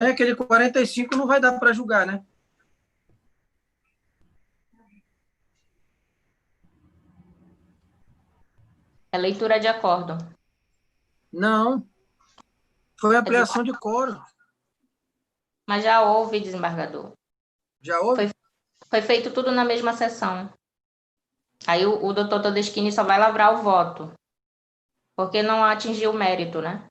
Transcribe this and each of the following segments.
Aquele 45 não vai dar para julgar, né? É leitura de acórdão. Não, foi ampliação de quórum. Mas já houve, desembargador. Já houve? Foi feito tudo na mesma sessão. Aí o doutor Todeschini só vai lavrar o voto, porque não atingiu o mérito, né?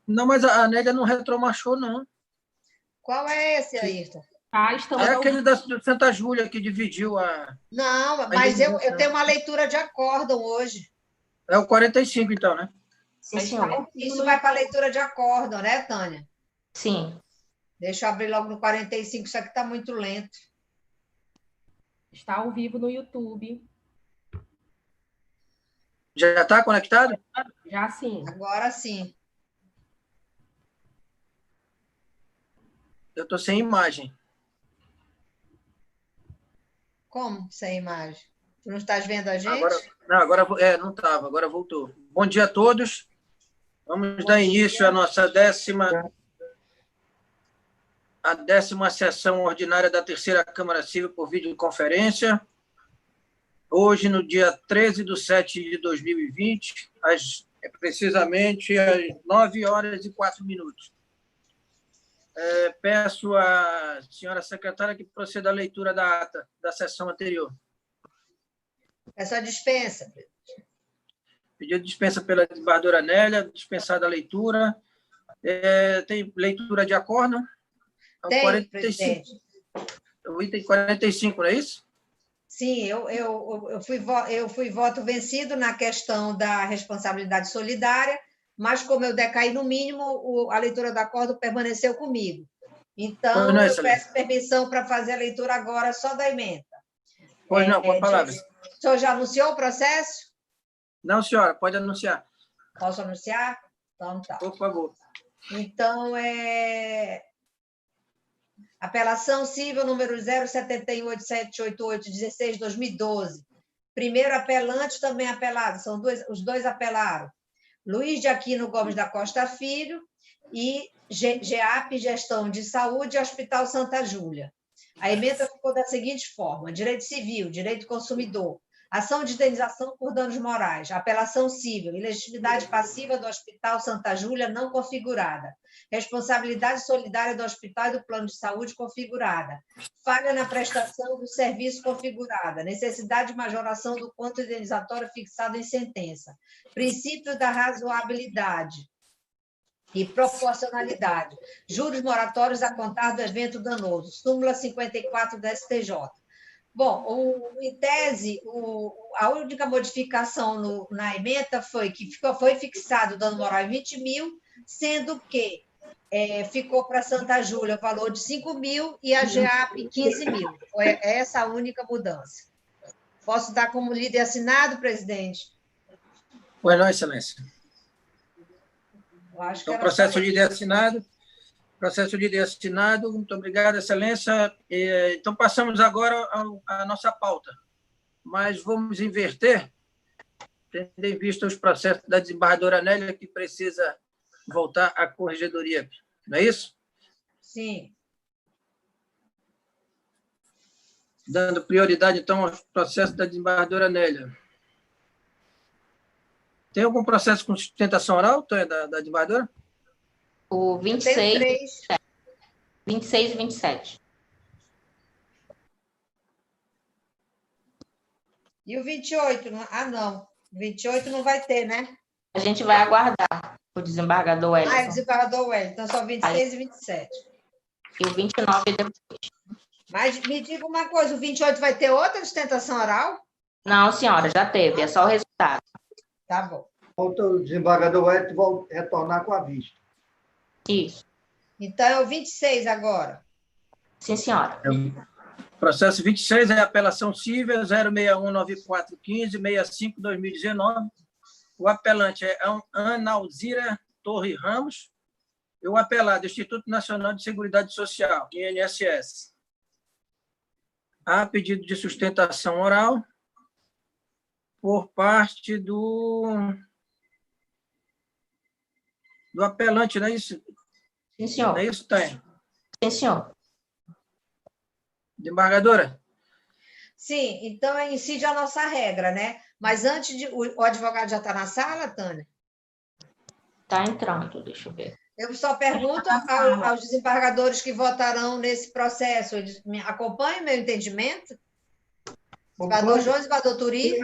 Não, mas a Nélia não retromarchou, não. Qual é esse, Ayrton? É aquele do Santa Júlia que dividiu a... Não, mas eu tenho uma leitura de acórdão hoje. É o 45, então, né? Sim, senhor. Isso vai para a leitura de acórdão, né, Tânia? Sim. Deixa eu abrir logo no 45, isso aqui está muito lento. Está ao vivo no YouTube. Já está conectado? Já sim. Agora sim. Eu estou sem imagem. Como sem imagem? Tu não estás vendo a gente? Não estava, agora voltou. Bom dia a todos. Vamos dar início à nossa a 10ª sessão ordinária da Terceira Câmara Civil por videoconferência. Hoje, no dia 13/7/2020, precisamente às 9h04. Peço à senhora secretária que proceda à leitura da ata da sessão anterior. Essa dispensa. Pedido de dispensa pela desembargadora Nélia, dispensada a leitura. Tem leitura de acórdão? Tem, 45. presidente. O item 45, não é isso? Sim, eu fui voto vencido na questão da responsabilidade solidária, mas como eu decaí no mínimo, a leitura do acórdão permaneceu comigo. Então, não, eu peço permissão para fazer a leitura agora só da emenda. Pois não, com a palavra. O senhor já anunciou o processo? Não, senhora, pode anunciar. Posso anunciar? Então, tá. Por favor. Então, apelação civil número 078788816/2012. Primeiro apelante, também apelado. Os dois apelaram. Luiz de Aquino Gomes da Costa Filho e GEAP, Gestão de Saúde, Hospital Santa Júlia. A emenda ficou da seguinte forma: direito civil, direito consumidor, ação de indenização por danos morais, apelação civil, ilegitimidade passiva do Hospital Santa Júlia não configurada, responsabilidade solidária do hospital e do plano de saúde configurada, falha na prestação do serviço configurada, necessidade de majoração do quanto indenizatório fixado em sentença, princípio da razoabilidade e proporcionalidade, juros moratórios a contar do evento danoso, súmula 54 da STJ. Bom, em tese, a única modificação na emenda foi que foi fixado o dano moral em 20 mil, sendo que ficou para Santa Júlia o valor de 5 mil e a GEAP 15 mil. Foi essa a única mudança. Posso dar como líder assinado, presidente? Pois não, excelência. Então, processo de líder assinado. Processo de líder assinado. Muito obrigado, excelência. Então, passamos agora à nossa pauta. Mas vamos inverter, tendo em vista os processos da desembargadora Nélia, que precisa voltar à corregedoria. Não é isso? Sim. Dando prioridade, então, aos processos da desembargadora Nélia. Tem algum processo com sustentação oral, da desembargadora? O 26 e 27. E o 28? Ah, não. O 28 não vai ter, né? A gente vai aguardar o desembargador Wellington. O desembargador Wellington. Então, só 26 e 27. E o 29 depois. Mas me diga uma coisa, o 28 vai ter outra sustentação oral? Não, senhora, já teve. É só o resultado. Tá bom. Falta o desembargador Wellington retornar com a vista. Isso. Então, é o 26 agora. Sim, senhora. Processo 26 é apelação civil 0619415-65/2019. O apelante é Ana Alzira Torre Ramos e o apelado Instituto Nacional de Seguridade Social, INSS. Há pedido de sustentação oral por parte do do apelante, não é isso? Sim, senhor. Não é isso, Tânia? Sim, senhor. Desembargadora? Sim, então incide a nossa regra, né? Mas antes de. O advogado já está na sala, Tânia? Está entrando, deixa eu ver. Eu só pergunto aos desembargadores que votarão nesse processo. Eles acompanham o meu entendimento? Desembargador João, desembargador Turi?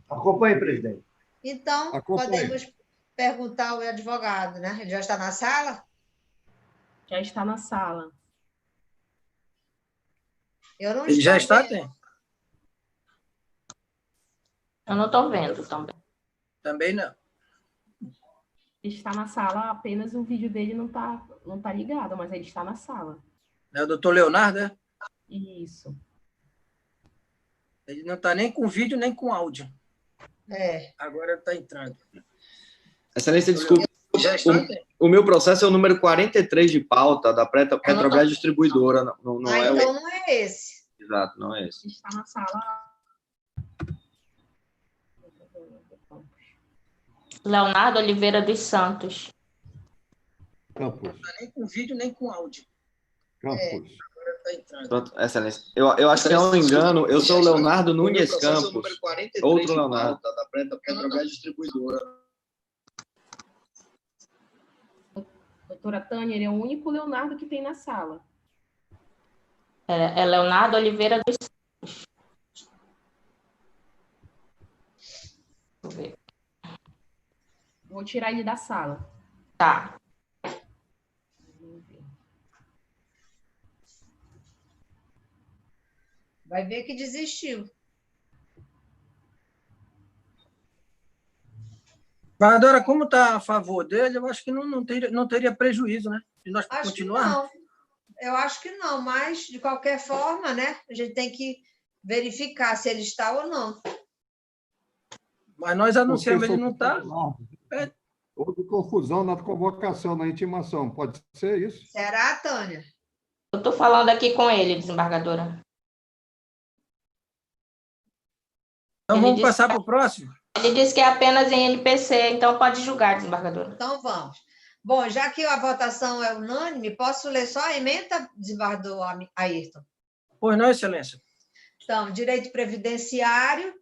Acompanhe, presidente. Então, podemos perguntar ao advogado, né? Ele já está na sala? Já está na sala. Eu não Ele já estou está, vendo. Tânia? Eu não estou vendo também. Também não. Está na sala, apenas o vídeo dele não tá ligado, mas ele está na sala. É o doutor Leonardo, é? Isso. Ele não está nem com vídeo, nem com áudio. É. Agora está entrando. Excelência, desculpe. Já está, Tânia? O meu processo é o número 43 de pauta da Petrobras Distribuidora. Não é então o... não é esse. Exato, não é esse. Está na sala. Leonardo Oliveira dos Santos. Campos. Não está nem com vídeo, nem com áudio. Campos. Agora está entrando. Pronto, excelência. Eu acho que é um engano. Eu sou o Leonardo Nunes Campos. Outro Leonardo. Da Petrobras Distribuidora. Doutora Tânia, ele é o único Leonardo que tem na sala. É Leonardo Oliveira dos Santos. Deixa eu ver. Vou tirar ele da sala. Tá. Vai ver que desistiu. Desembargadora, como está a favor dele, eu acho que não teria prejuízo, né? De nós Acho continuarmos. que não. Eu acho que não, mas, de qualquer forma, né? A gente tem que verificar se ele está ou não. Mas nós anunciamos, ele não está. Houve confusão na convocação, na intimação. Pode ser isso? Será, Tânia? Eu estou falando aqui com ele, desembargadora. Então Ele vamos disse passar para o próximo? Ele disse que é apenas em NPC, então pode julgar, desembargadora. Então vamos. Bom, já que a votação é unânime, posso ler só a emenda, desembargador Ayrton? Pois não, excelência. Então, direito previdenciário,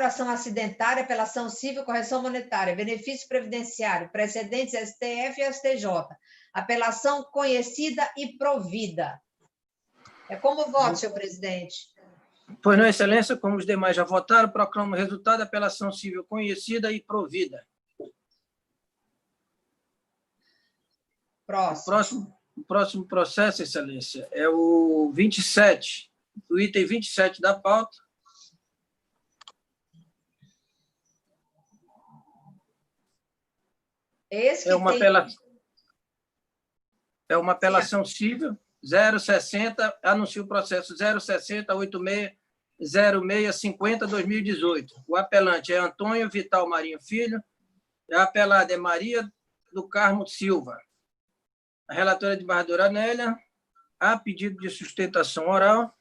ação acidentária, apelação civil, correção monetária, benefício previdenciário, precedentes STF e STJ, apelação conhecida e provida. É como voto, senhor presidente? Pois não, excelência, como os demais já votaram, proclamo o resultado da apelação civil conhecida e provida. O próximo processo, excelência, é o 27, o item 27 da pauta. Esse que é uma apelação civil 060, anuncia o processo 060-86-0650-2018. O apelante é Antônio Vital Marinho Filho, a apelada é Maria do Carmo Silva. A relatora é de desembargadora Anélia, há pedido de sustentação oral.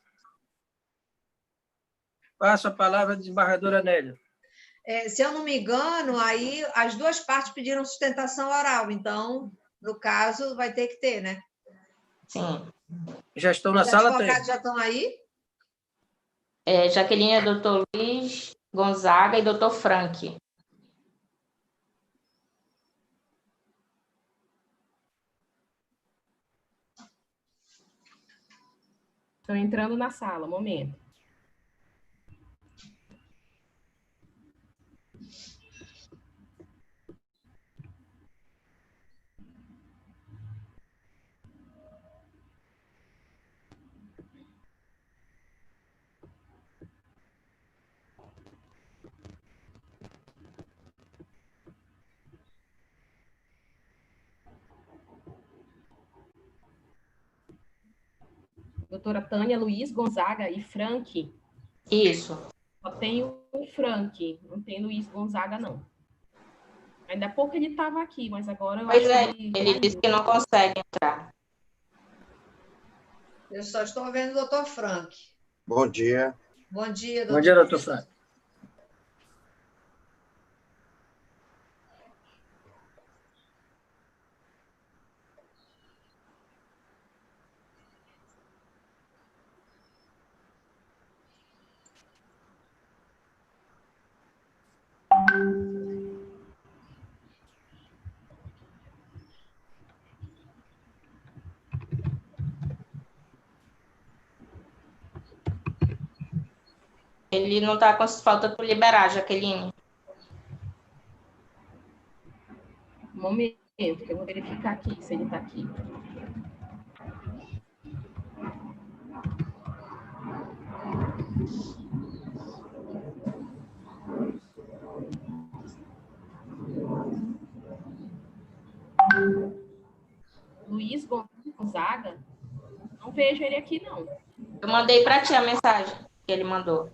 Passo a palavra à desembargadora Anélia. Se eu não me engano, aí as duas partes pediram sustentação oral, então, no caso, vai ter que ter, né? Sim. Já estão na sala? Os advogados já estão aí? Jaqueline, doutor Luiz Gonzaga e doutor Frank. Estão entrando na sala, um momento. Doutora Tânia, Luiz Gonzaga e Frank. Isso. Só tem o Frank, não tem Luiz Gonzaga, não. Ainda há pouco ele estava aqui, mas agora eu Pois acho que ele disse que não consegue entrar. Eu só estou vendo o doutor Frank. Bom dia. Bom dia, doutor. Bom dia, doutor Frank. Ele não está com falta para liberar, Jaqueline. Um momento, que eu vou verificar aqui, se ele está aqui. Luiz Gonzaga? Não vejo ele aqui, não. Eu mandei para ti a mensagem que ele mandou.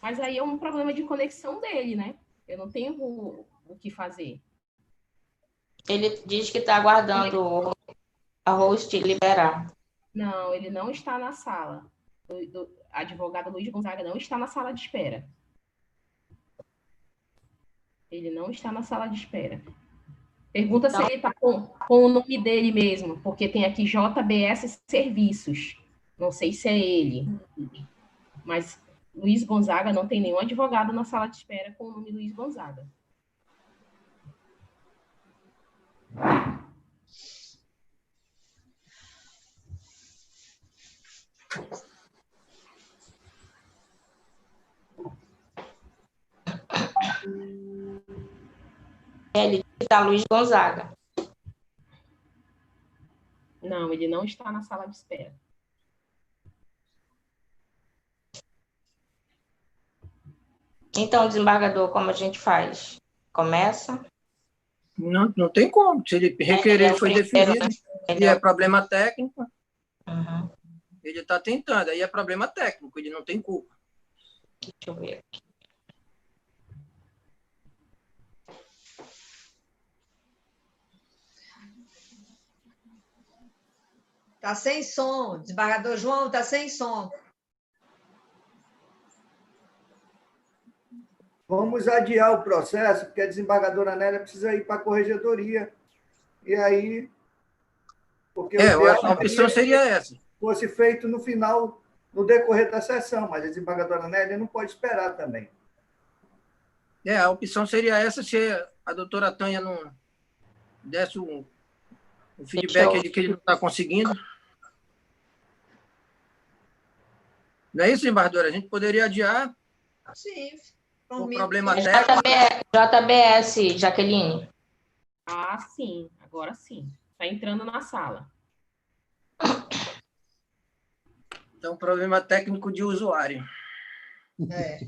Mas aí é um problema de conexão dele, né? Eu não tenho o que fazer. Ele diz que está aguardando a host liberar. Não, ele não está na sala. O advogado Luiz Gonzaga não está na sala de espera. Ele não está na sala de espera. Pergunta se ele está com o nome dele mesmo, porque tem aqui JBS Serviços. Não sei se é ele. Mas Luiz Gonzaga não tem nenhum advogado na sala de espera com o nome Luiz Gonzaga. Ele está Luiz Gonzaga. Não, ele não está na sala de espera. Então, desembargador, como a gente faz? Começa? Não tem como. Se ele requerer, foi definido, e é problema técnico, ele está tentando. Aí é problema técnico, ele não tem culpa. Deixa eu ver aqui. Está sem som. Desembargador João, está sem som. Vamos adiar o processo, porque a desembargadora Nélia precisa ir para a corregedoria. E aí... Porque a opção seria essa. Fosse feito no final, no decorrer da sessão, mas a desembargadora Nélia não pode esperar também. A opção seria essa se a doutora Tânia não desse o feedback de que ele não está conseguindo. Não é isso, desembargadora? A gente poderia adiar. Sim. O problema técnico. JBS, Jaqueline. Ah, sim. Agora sim. Está entrando na sala. Então, problema técnico de usuário. É.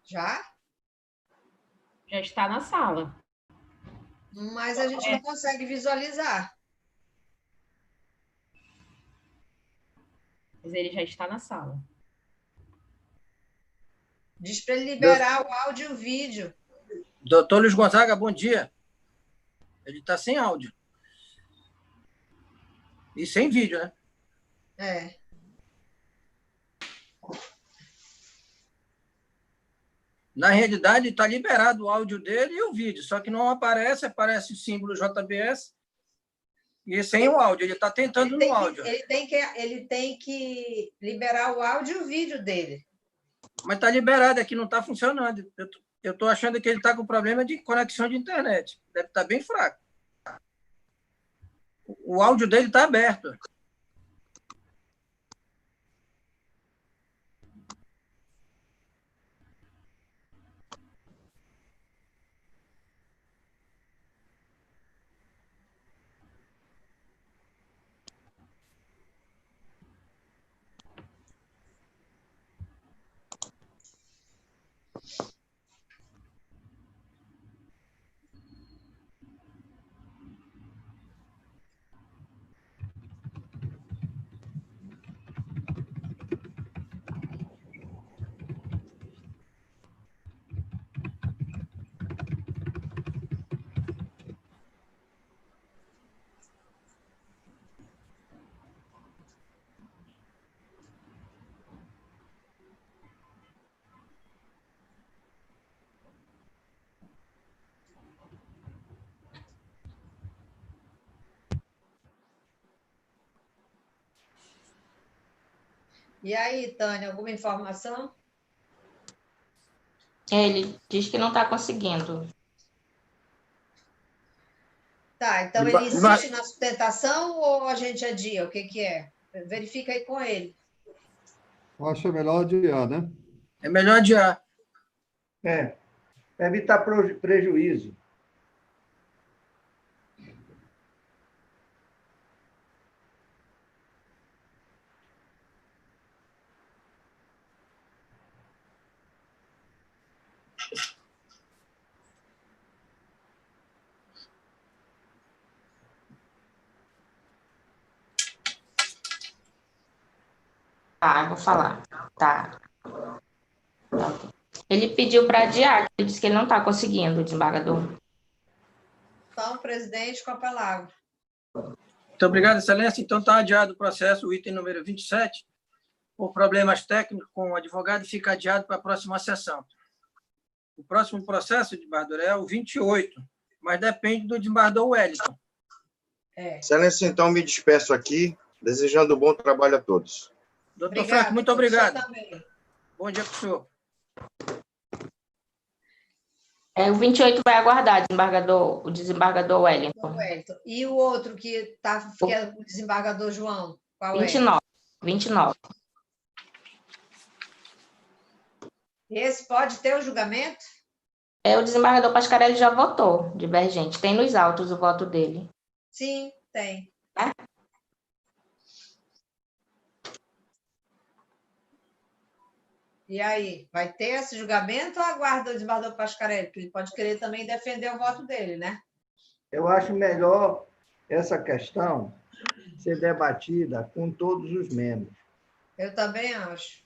Já? Já está na sala. Mas a gente não consegue visualizar. Mas ele já está na sala. Diz para ele liberar o áudio e o vídeo. Doutor Luiz Gonzaga, bom dia. Ele está sem áudio. E sem vídeo, né? É. Na realidade, está liberado o áudio dele e o vídeo, só que não aparece o símbolo JBS e sem o áudio. Ele está tentando no áudio. Ele tem que liberar o áudio e o vídeo dele. Mas está liberado, aqui não está funcionando. Eu estou achando que ele está com problema de conexão de internet. Deve estar bem fraco. O áudio dele está aberto. E aí, Tânia, alguma informação? Ele diz que não está conseguindo. Tá, então ele insiste na sustentação ou a gente adia? O que é? Verifica aí com ele. Eu acho melhor adiar, né? É melhor adiar. É, para evitar prejuízo. Tá, eu vou falar. Tá. Ele pediu para adiar, ele disse que ele não está conseguindo, desembargador. Então, presidente, com a palavra. Muito obrigado, Excelência. Então, está adiado o processo, o item número 27, por problemas técnicos com o advogado, fica adiado para a próxima sessão. O próximo processo, desembargador, é o 28, mas depende do desembargador Wellington. Excelência, então, me despeço aqui, desejando um bom trabalho a todos. Doutor Franco, muito obrigado. Também. Bom dia para o senhor. O 28 vai aguardar, o desembargador Wellington. E o outro que é o desembargador João? Qual 29. 29. Esse pode ter o julgamento? O desembargador Pascarelli já votou, divergente. Tem nos autos o voto dele. Sim, tem. E aí, vai ter esse julgamento ou aguarda o desembargador Pascarelli? Porque ele pode querer também defender o voto dele, né? Eu acho melhor essa questão ser debatida com todos os membros. Eu também acho.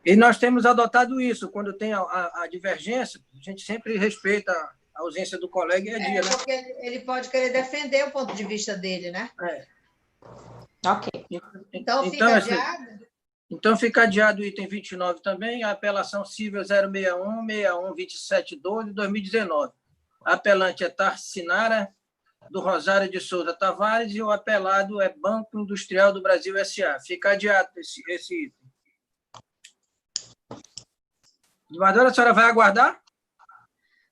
E nós temos adotado isso. Quando tem a divergência, a gente sempre respeita a ausência do colega e adia, né? Porque ele pode querer defender o ponto de vista dele, né? Ok. Então fica adiado? Então, fica adiado o item 29 também, a apelação civil 061-61-2712 de 2019. A apelante é Tarcinara, do Rosário de Souza Tavares, e o apelado é Banco Industrial do Brasil S.A. Fica adiado esse item. Desembargadora, a senhora vai aguardar?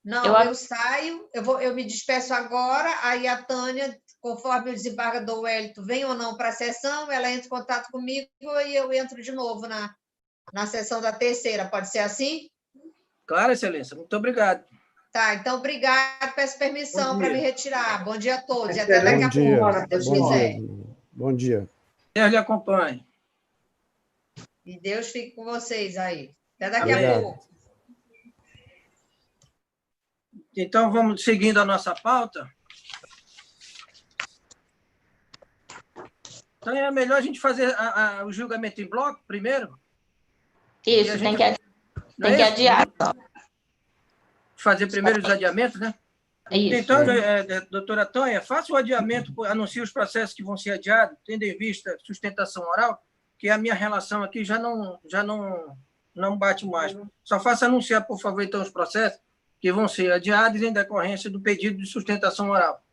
Não, eu saio, eu me despeço agora, aí a Tânia, conforme o desembargador Wellington vem ou não para a sessão, ela entra em contato comigo e eu entro de novo na sessão da terceira. Pode ser assim? Claro, Excelência. Muito obrigado. Tá, então, obrigado. Peço permissão para me retirar. Bom dia a todos e até daqui a pouco, se Deus quiser. Bom dia. Deus lhe acompanhe. E Deus fique com vocês aí. Até daqui a pouco. Então, vamos seguindo a nossa pauta. Então, é melhor a gente fazer o julgamento em bloco primeiro? Isso, tem que adiar. Fazer primeiro os adiamentos, né? Isso. Então, doutora Tânia, faça o adiamento, anuncie os processos que vão ser adiados, tendo em vista sustentação oral, que a minha relação aqui já não bate mais. Só faça anunciar, por favor, então, os processos que vão ser adiados em decorrência do pedido de sustentação oral.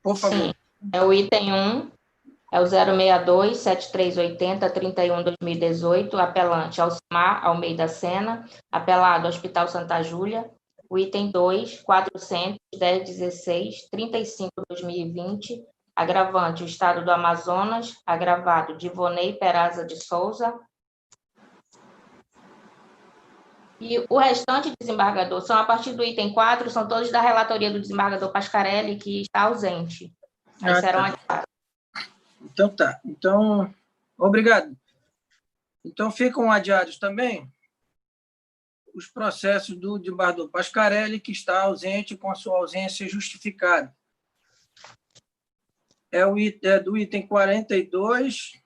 Por favor. Sim. É o item 1, é o 062-7380-31-2018, apelante Alcimar Almeida Sena, apelado Hospital Santa Júlia. O item 2, 400-1016-35-2020, agravante o Estado do Amazonas, agravado Divonei Peraza de Souza. E o restante, desembargador, são a partir do item 4, são todos da relatoria do desembargador Pascarelli, que está ausente. Aí serão adiados. Então, tá. Então, obrigado. Então, ficam adiados também os processos do desembargador Pascarelli, que está ausente com a sua ausência justificada. É do item 42...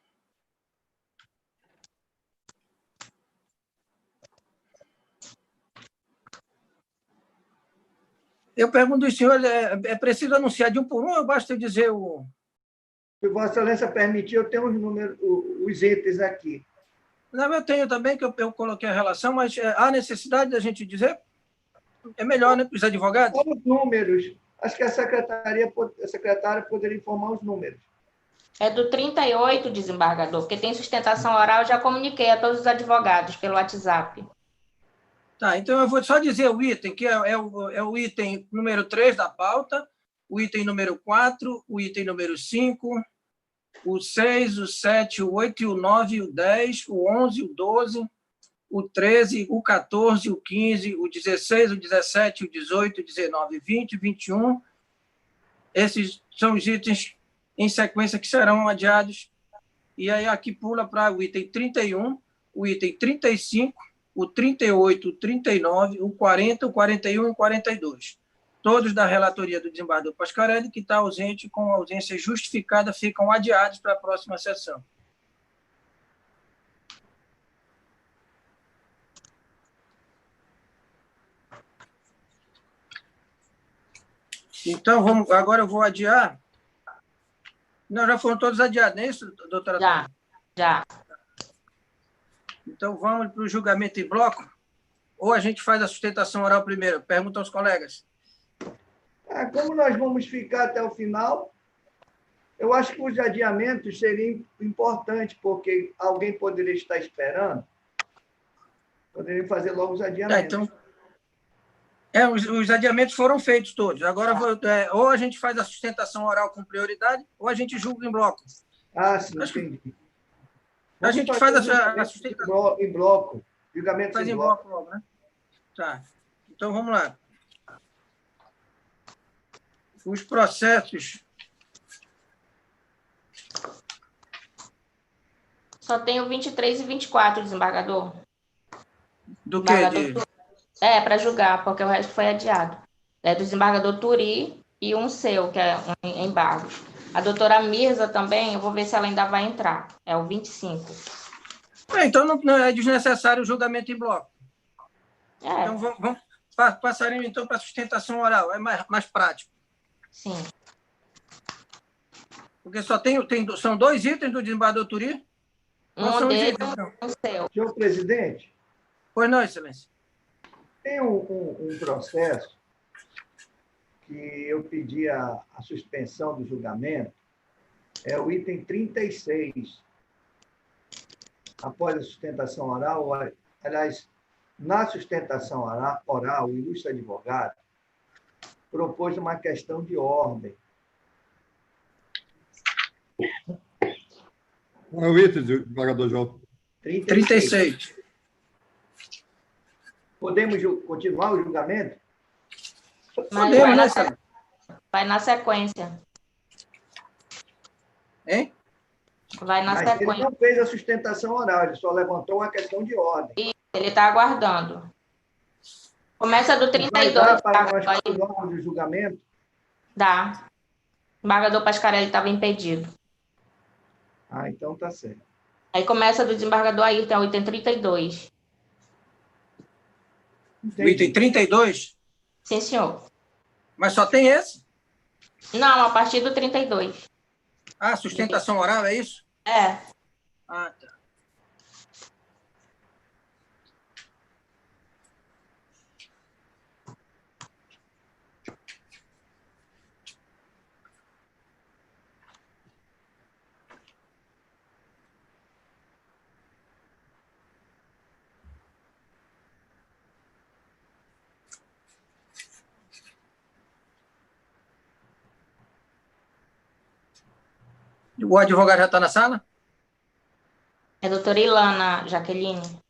Eu pergunto ao senhor, é preciso anunciar de um por um ou basta eu dizer o... Se Vossa Excelência permitir, eu tenho os números, os itens aqui. Não, eu tenho também, que eu coloquei a relação, mas há necessidade da gente dizer? É melhor, né, para os advogados? Os números. Acho que a secretária poderia informar os números. É do 38, desembargador, porque tem sustentação oral, eu já comuniquei a todos os advogados pelo WhatsApp. Tá, então eu vou só dizer o item, que é o item número 3 da pauta, o item número 4, o item número 5, o 6, o 7, o 8, o 9, o 10, o 11, o 12, o 13, o 14, o 15, o 16, o 17, o 18, o 19, 20, 21. Esses são os itens em sequência que serão adiados. E aí aqui pula para o item 31, o item 35, o 38, o 39, o 40, o 41 e o 42. Todos da relatoria do desembargador Pascarelli, que está ausente, com ausência justificada, ficam adiados para a próxima sessão. Então, agora eu vou adiar. Não, já foram todos adiados, não é isso, doutora? Já. Então, vamos para o julgamento em bloco? Ou a gente faz a sustentação oral primeiro? Pergunta aos colegas. Como nós vamos ficar até o final, eu acho que os adiamentos seriam importantes, porque alguém poderia estar esperando, poderia fazer logo os adiamentos. Então, os adiamentos foram feitos todos. Agora, ou a gente faz a sustentação oral com prioridade, ou a gente julga em bloco. Sim, entendi. A gente faz a sustentação em bloco. Julgamento faz em bloco logo, né? Tá. Então, vamos lá. Os processos... Só tem o 23 e 24, desembargador. Do quê? Para julgar, porque o resto foi adiado. É do desembargador Turi e um seu, que é um embargo. A doutora Mirza também, eu vou ver se ela ainda vai entrar. É o 25. Então, não é desnecessário o julgamento em bloco. Então, vamos passaremos então para a sustentação oral. É mais prático. Sim. Porque só são 2 itens do desembargador Turi? Um dele e um seu. Senhor presidente? Pois não, excelência. Tem um processo que eu pedi a suspensão do julgamento, é o item 36. Após a sustentação oral, aliás, na sustentação oral, o ilustre advogado propôs uma questão de ordem. Qual é o item, desembargador João? 36. Podemos continuar o julgamento? Podemos, vai na sequência. Hein? Vai na Mas sequência. ele não fez a sustentação oral, ele só levantou uma questão de ordem. E ele está aguardando. Começa do 32. Vai dar para nós continuarmos o julgamento? Dá. O desembargador Pascarelli estava impedido. Então tá certo. Aí começa do desembargador Ayrton, o item 32. O item 32? Sim, senhor. Mas só tem esse? Não, a partir do 32. Sustentação oral, é isso? É. Tá. O advogado já está na sala? É a doutora Ilana Jaqueline.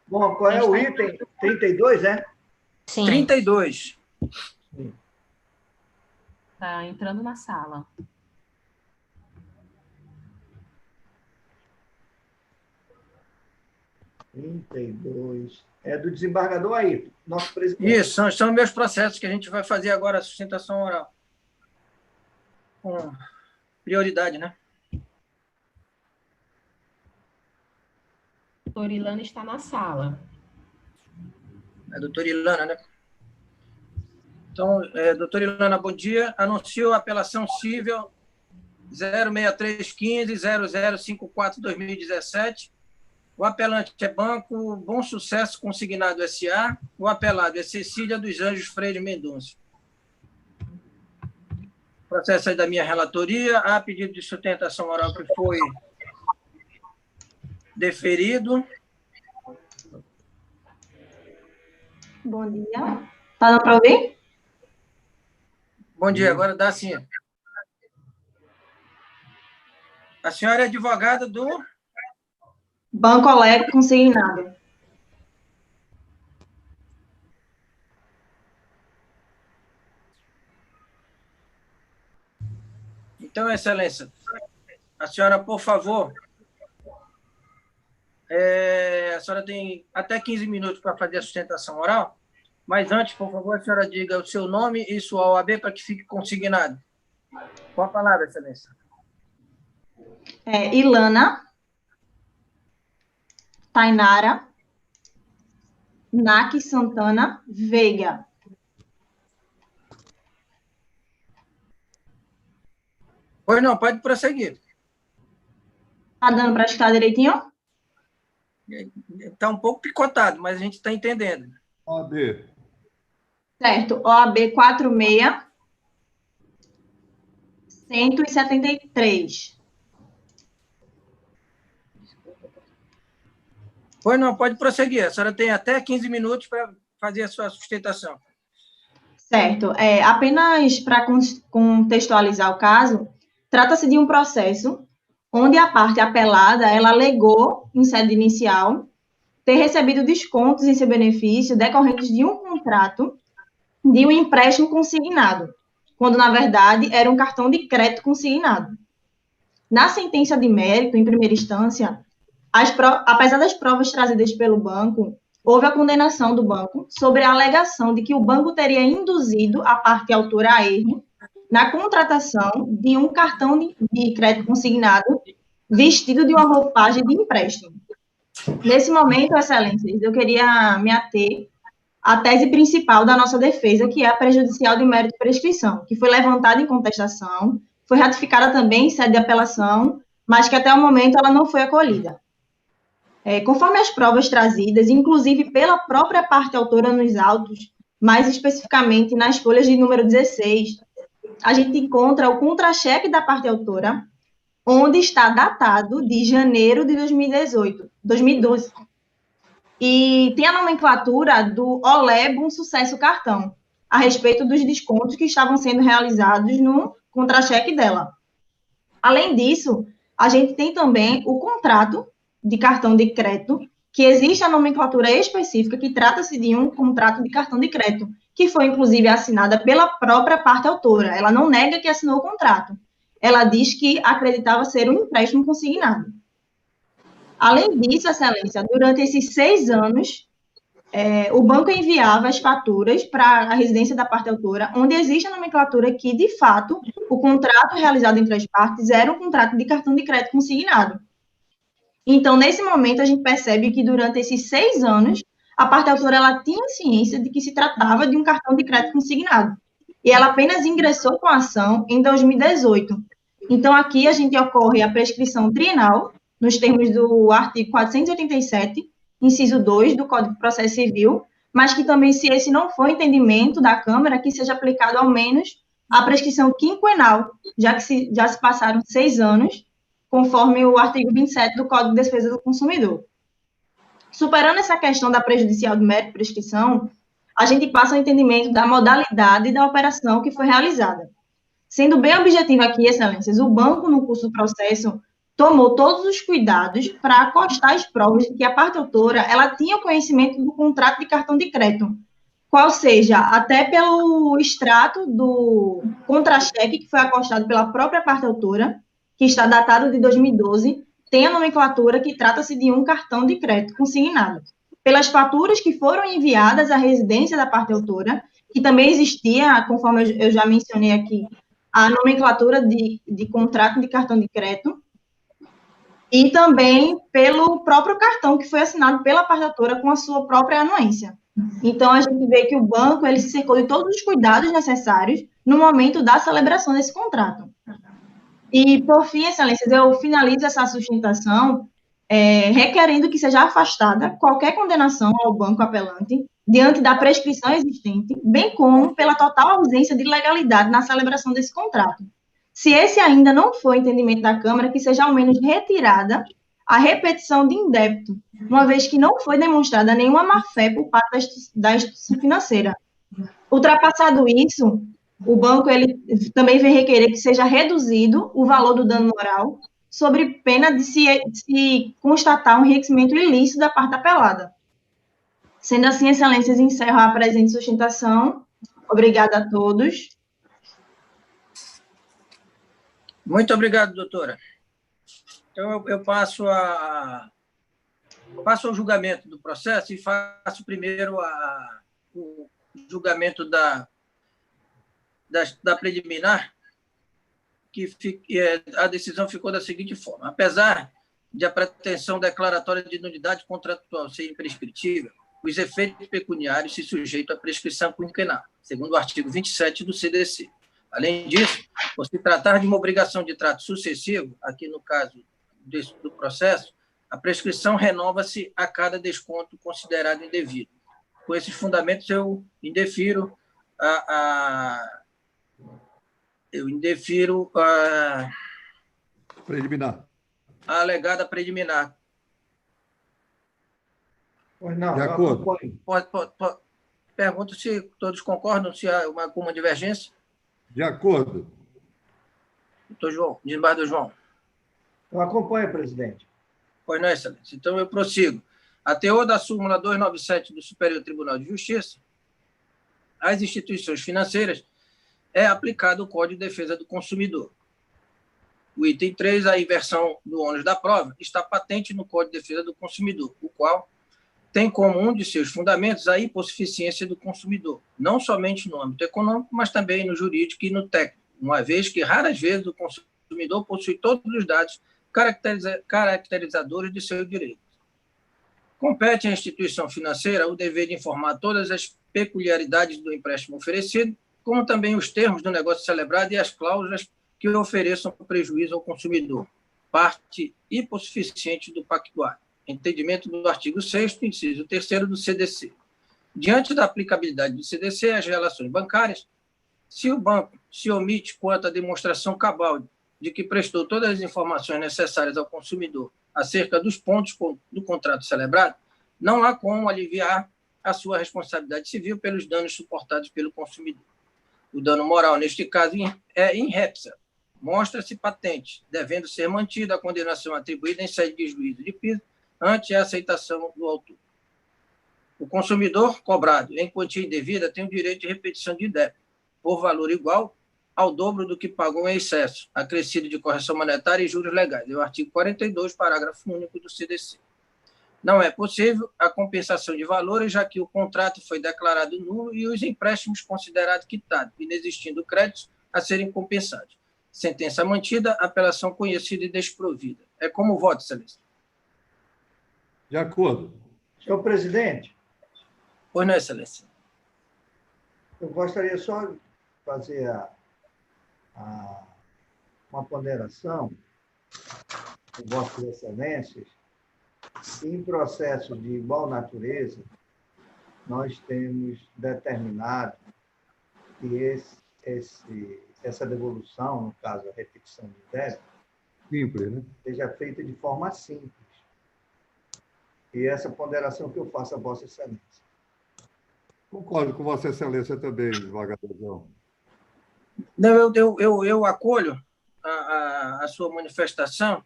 Bom, qual é o item? 32, é? Sim. 32. Está entrando na sala. É do desembargador Ayrton, nosso presidente. Isso, são meus processos que a gente vai fazer agora a sustentação oral. Com prioridade, né? A doutora Ilana está na sala. A doutora Ilana, né? Então, doutora Ilana, bom dia. Anuncio a apelação civil 06315-0054-2017. O apelante é Banco Bom Sucesso Consignado S.A. O apelado é Cecília dos Anjos Freire Mendonça. O processo é da minha relatoria. Há pedido de sustentação oral que foi Deferido. Bom dia. Tá dando para ouvir? Bom dia, agora dá sim. A senhora é advogada do... Banco Alegre Consignado. Então, Excelência, a senhora, por favor, a senhora tem até 15 minutos para fazer a sustentação oral, mas antes, por favor, a senhora diga o seu nome e sua OAB para que fique consignado. Com a palavra, Excelência. Ilana, Tainara, Naki Santana, Veiga. Pois não, pode prosseguir. Tá dando para escutar direitinho? Está um pouco picotado, mas a gente está entendendo. OAB. Certo. OAB 46 173. Pois não, pode prosseguir. A senhora tem até 15 minutos para fazer a sua sustentação. Certo. Apenas para contextualizar o caso, trata-se de um processo onde a parte apelada, ela alegou, em sede inicial, ter recebido descontos em seu benefício decorrentes de um contrato de um empréstimo consignado, quando, na verdade, era um cartão de crédito consignado. Na sentença de mérito, em primeira instância, apesar das provas trazidas pelo banco, houve a condenação do banco sobre a alegação de que o banco teria induzido a parte autora a erro na contratação de um cartão de crédito consignado vestido de uma roupagem de empréstimo. Nesse momento, Excelências, eu queria me ater à tese principal da nossa defesa, que é a prejudicial de mérito de prescrição, que foi levantada em contestação, foi ratificada também em sede de apelação, mas que até o momento ela não foi acolhida. Conforme as provas trazidas, inclusive pela própria parte autora nos autos, mais especificamente nas folhas de número 16, a gente encontra o contra-cheque da parte autora, onde está datado de janeiro de 2012. E tem a nomenclatura do Olé Bom Sucesso Cartão, a respeito dos descontos que estavam sendo realizados no contra-cheque dela. Além disso, a gente tem também o contrato de cartão de crédito, que existe a nomenclatura específica que trata-se de um contrato de cartão de crédito, que foi, inclusive, assinada pela própria parte autora. Ela não nega que assinou o contrato. Ela diz que acreditava ser um empréstimo consignado. Além disso, Excelência, durante esses 6 anos, o banco enviava as faturas para a residência da parte autora, onde existe a nomenclatura que, de fato, o contrato realizado entre as partes era um contrato de cartão de crédito consignado. Então, nesse momento, a gente percebe que, durante esses 6 anos, a parte autora ela tinha ciência de que se tratava de um cartão de crédito consignado. E ela apenas ingressou com a ação em 2018. Então, aqui a gente ocorre a prescrição trienal, nos termos do artigo 487, inciso 2 do Código de Processo Civil, mas que também, se esse não for entendimento da Câmara, que seja aplicado ao menos a prescrição quinquenal, já que já se passaram 6 anos, conforme o artigo 27 do Código de Defesa do Consumidor. Superando essa questão da prejudicial de mérito de prescrição, a gente passa ao entendimento da modalidade da operação que foi realizada. Sendo bem objetivo aqui, Excelências, o banco, no curso do processo, tomou todos os cuidados para acostar as provas de que a parte autora ela tinha o conhecimento do contrato de cartão de crédito, qual seja, até pelo extrato do contra-cheque que foi acostado pela própria parte autora, que está datado de 2012, tem a nomenclatura que trata-se de um cartão de crédito consignado. Pelas faturas que foram enviadas à residência da parte autora, que também existia, conforme eu já mencionei aqui, a nomenclatura de contrato de cartão de crédito, e também pelo próprio cartão que foi assinado pela parte autora com a sua própria anuência. Então, a gente vê que o banco ele se cercou de todos os cuidados necessários no momento da celebração desse contrato. E, por fim, Excelências, eu finalizo essa sustentação requerendo que seja afastada qualquer condenação ao banco apelante diante da prescrição existente, bem como pela total ausência de legalidade na celebração desse contrato. Se esse ainda não for entendimento da Câmara, que seja ao menos retirada a repetição de indébito, uma vez que não foi demonstrada nenhuma má-fé por parte da instituição financeira. Ultrapassado isso, o banco ele também vem requerer que seja reduzido o valor do dano moral, sob pena de se constatar um enriquecimento ilícito da parte apelada. Sendo assim, excelências, encerro a presente sustentação. Obrigada a todos. Muito obrigado, doutora. Então, eu passo ao julgamento do processo e faço primeiro o julgamento da preliminar, que a decisão ficou da seguinte forma. Apesar de a pretensão declaratória de nulidade contratual ser imprescritível, os efeitos pecuniários se sujeitam à prescrição quinquenal, segundo o artigo 27 do CDC. Além disso, por se tratar de uma obrigação de trato sucessivo, aqui no caso do processo, a prescrição renova-se a cada desconto considerado indevido. Com esses fundamentos, eu indefiro Preliminar. a alegada preliminar. Pois não, De eu acordo. acompanho. Pergunto se todos concordam, se há alguma divergência. De acordo. Doutor João, desembargador João. Eu acompanho, presidente. Pois não, excelência. Então, eu prossigo. A teor da súmula 297 do Superior Tribunal de Justiça, às instituições financeiras é aplicado o Código de Defesa do Consumidor. O item 3, a inversão do ônus da prova, está patente no Código de Defesa do Consumidor, o qual tem como um de seus fundamentos a hipossuficiência do consumidor, não somente no âmbito econômico, mas também no jurídico e no técnico, uma vez que raras vezes o consumidor possui todos os dados caracterizadores de seu direito. Compete à instituição financeira o dever de informar todas as peculiaridades do empréstimo oferecido, como também os termos do negócio celebrado e as cláusulas que ofereçam prejuízo ao consumidor, parte hipossuficiente do pactuário. Entendimento do artigo 6º, inciso 3º do CDC. Diante da aplicabilidade do CDC às relações bancárias, se o banco se omite quanto à demonstração cabal de que prestou todas as informações necessárias ao consumidor acerca dos pontos do contrato celebrado, não há como aliviar a sua responsabilidade civil pelos danos suportados pelo consumidor. O dano moral, neste caso, é in repsa, mostra-se patente, devendo ser mantida a condenação atribuída em sede de juízo de piso ante a aceitação do autor. O consumidor cobrado em quantia indevida tem o direito de repetição de débito, por valor igual ao dobro do que pagou em excesso, acrescido de correção monetária e juros legais. É o artigo 42, parágrafo único do CDC. Não é possível a compensação de valores, já que o contrato foi declarado nulo e os empréstimos considerados quitados, inexistindo créditos a serem compensados. Sentença mantida, apelação conhecida e desprovida. É como voto, excelência. De acordo. Senhor presidente, Pois não, excelência. eu gostaria só de fazer uma ponderação com Vossas Excelências. Em processos de igual natureza, nós temos determinado que essa devolução, no caso, a repetição de débito, Simples, né? seja feita de forma simples. E essa ponderação que eu faço a Vossa Excelência. Concordo com Vossa Excelência também, desembargador João. Não, eu acolho a sua manifestação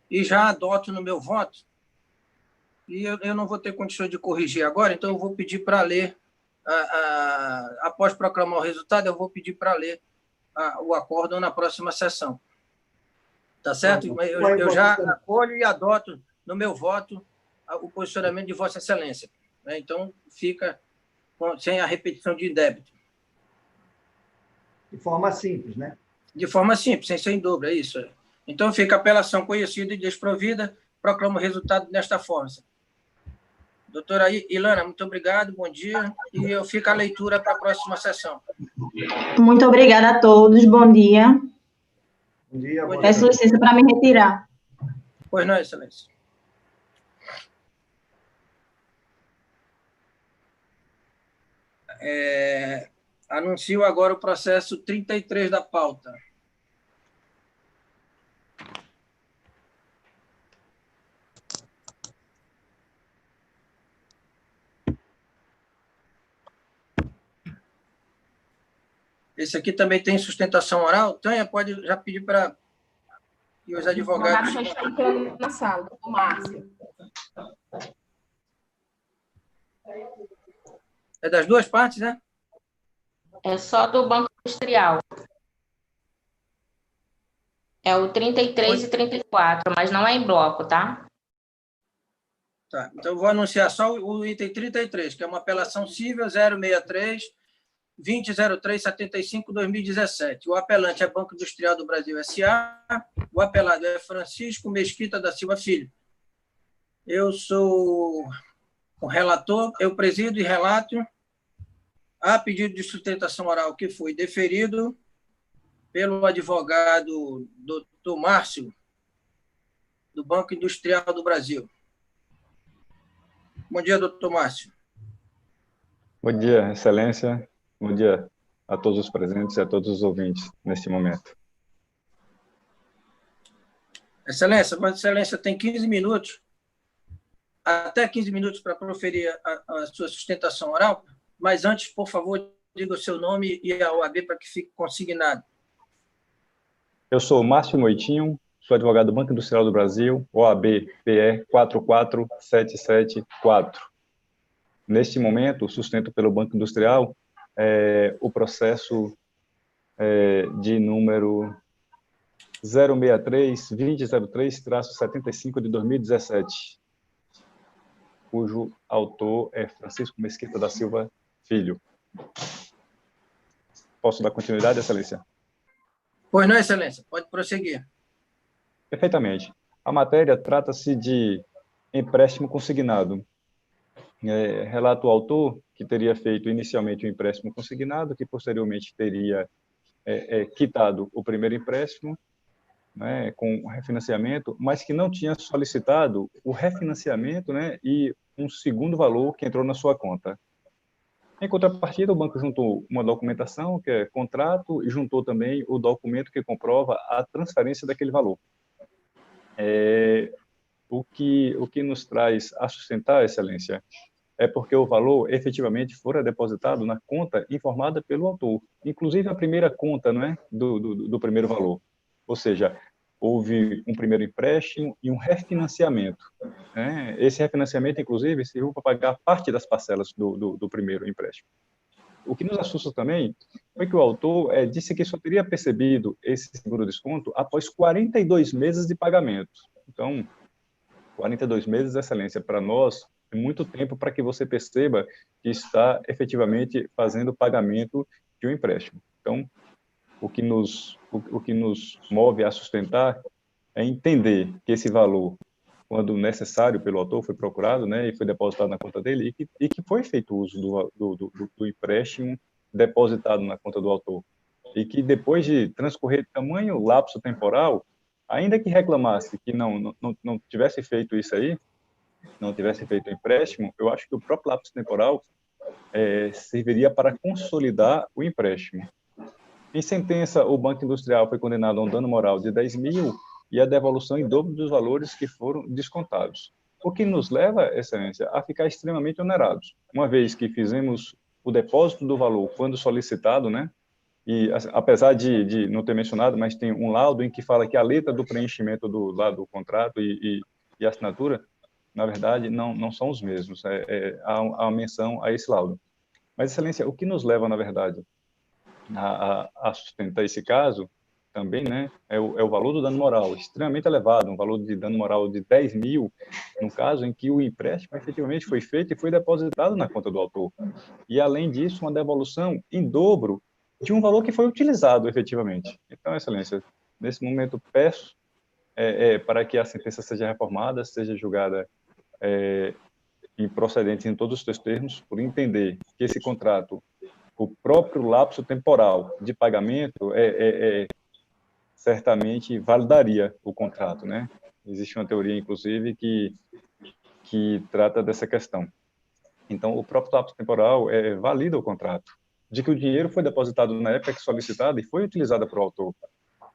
e já adoto no meu voto. E eu não vou ter condições de corrigir agora, então eu vou pedir para ler, após proclamar o resultado, eu vou pedir para ler o acórdão na próxima sessão. Tá certo? Eu já acolho e adoto no meu voto o posicionamento de Vossa Excelência. Né? Então, fica sem a repetição de débito. De forma simples, né? De forma simples, sem dúvida, é isso. Então, fica a apelação conhecida e desprovida, proclamo o resultado desta forma. Doutora Ilana, muito obrigado, bom dia, e eu fico a leitura para a próxima sessão. Muito obrigada a todos, bom dia. Bom dia. Peço licença para me retirar. Pois não, excelência. Anuncio agora o processo 33 da pauta. Esse aqui também tem sustentação oral. Tânia, pode já pedir para que os advogados... O já está entrando na sala, o Márcio. É das duas partes, né? É só do Banco Industrial. É o 33 e 34, mas não é em bloco, tá? Tá, então eu vou anunciar só o item 33, que é uma apelação civil 063-2003-75-2017. O apelante é Banco Industrial do Brasil S.A., o apelado é Francisco Mesquita da Silva Filho. Eu sou o relator, eu presido e relato a pedido de sustentação oral que foi deferido pelo advogado Dr. Márcio, do Banco Industrial do Brasil. Bom dia, doutor Márcio. Bom dia, Excelência. Bom dia a todos os presentes e a todos os ouvintes neste momento. Excelência, Vossa Excelência tem 15 minutos, até 15 minutos para proferir a sua sustentação oral, mas antes, por favor, diga o seu nome e a OAB para que fique consignado. Eu sou Márcio Moitinho, sou advogado do Banco Industrial do Brasil, OAB PE 44774. Neste momento, sustento pelo Banco Industrial o processo de número 063-2003-75 de 2017, cujo autor é Francisco Mesquita da Silva Filho. Posso dar continuidade, Excelência? Pois não, Excelência, pode prosseguir. Perfeitamente. A matéria trata-se de empréstimo consignado. Relata o autor que teria feito inicialmente um empréstimo consignado, que posteriormente teria quitado o primeiro empréstimo, né, com o refinanciamento, mas que não tinha solicitado o refinanciamento, né, e um segundo valor que entrou na sua conta. Em contrapartida, o banco juntou uma documentação, que é contrato, e juntou também o documento que comprova a transferência daquele valor. O que nos traz a sustentar, Excelência, é porque o valor efetivamente fora depositado na conta informada pelo autor, inclusive a primeira conta, não é, do primeiro valor. Ou seja, houve um primeiro empréstimo e um refinanciamento. Né? Esse refinanciamento, inclusive, serviu para pagar parte das parcelas do primeiro empréstimo. O que nos assusta também foi que o autor disse que só teria percebido esse seguro desconto após 42 meses de pagamento. Então, 42 meses, Excelência, para nós, é muito tempo para que você perceba que está efetivamente fazendo o pagamento de um empréstimo. Então, o que nos move a sustentar é entender que esse valor, quando necessário pelo autor, foi procurado, né, e foi depositado na conta dele, e que foi feito uso do empréstimo depositado na conta do autor. E que depois de transcorrer tamanho lapso temporal, ainda que reclamasse que não tivesse feito isso aí, não tivesse feito o empréstimo, eu acho que o próprio lapso temporal serviria para consolidar o empréstimo. Em sentença, o Banco Industrial foi condenado a um dano moral de 10 mil e a devolução em dobro dos valores que foram descontados. O que nos leva, Excelência, a ficar extremamente onerados, uma vez que fizemos o depósito do valor quando solicitado, né? E apesar de não ter mencionado, mas tem um laudo em que fala que a letra do preenchimento do contrato e a assinatura, na verdade, não são os mesmos. Há uma menção a esse laudo. Mas, Excelência, o que nos leva, na verdade, a sustentar esse caso também, né, é o valor do dano moral, extremamente elevado, um valor de dano moral de 10 mil, no caso em que o empréstimo efetivamente foi feito e foi depositado na conta do autor. E, além disso, uma devolução em dobro de um valor que foi utilizado efetivamente. Então, Excelência, nesse momento peço para que a sentença seja reformada, seja julgada improcedente em todos os seus termos, por entender que esse contrato, o próprio lapso temporal de pagamento certamente validaria o contrato, né? Existe uma teoria, inclusive, que trata dessa questão. Então, o próprio lapso temporal valida o contrato, de que o dinheiro foi depositado na época que solicitado e foi utilizado para o autor,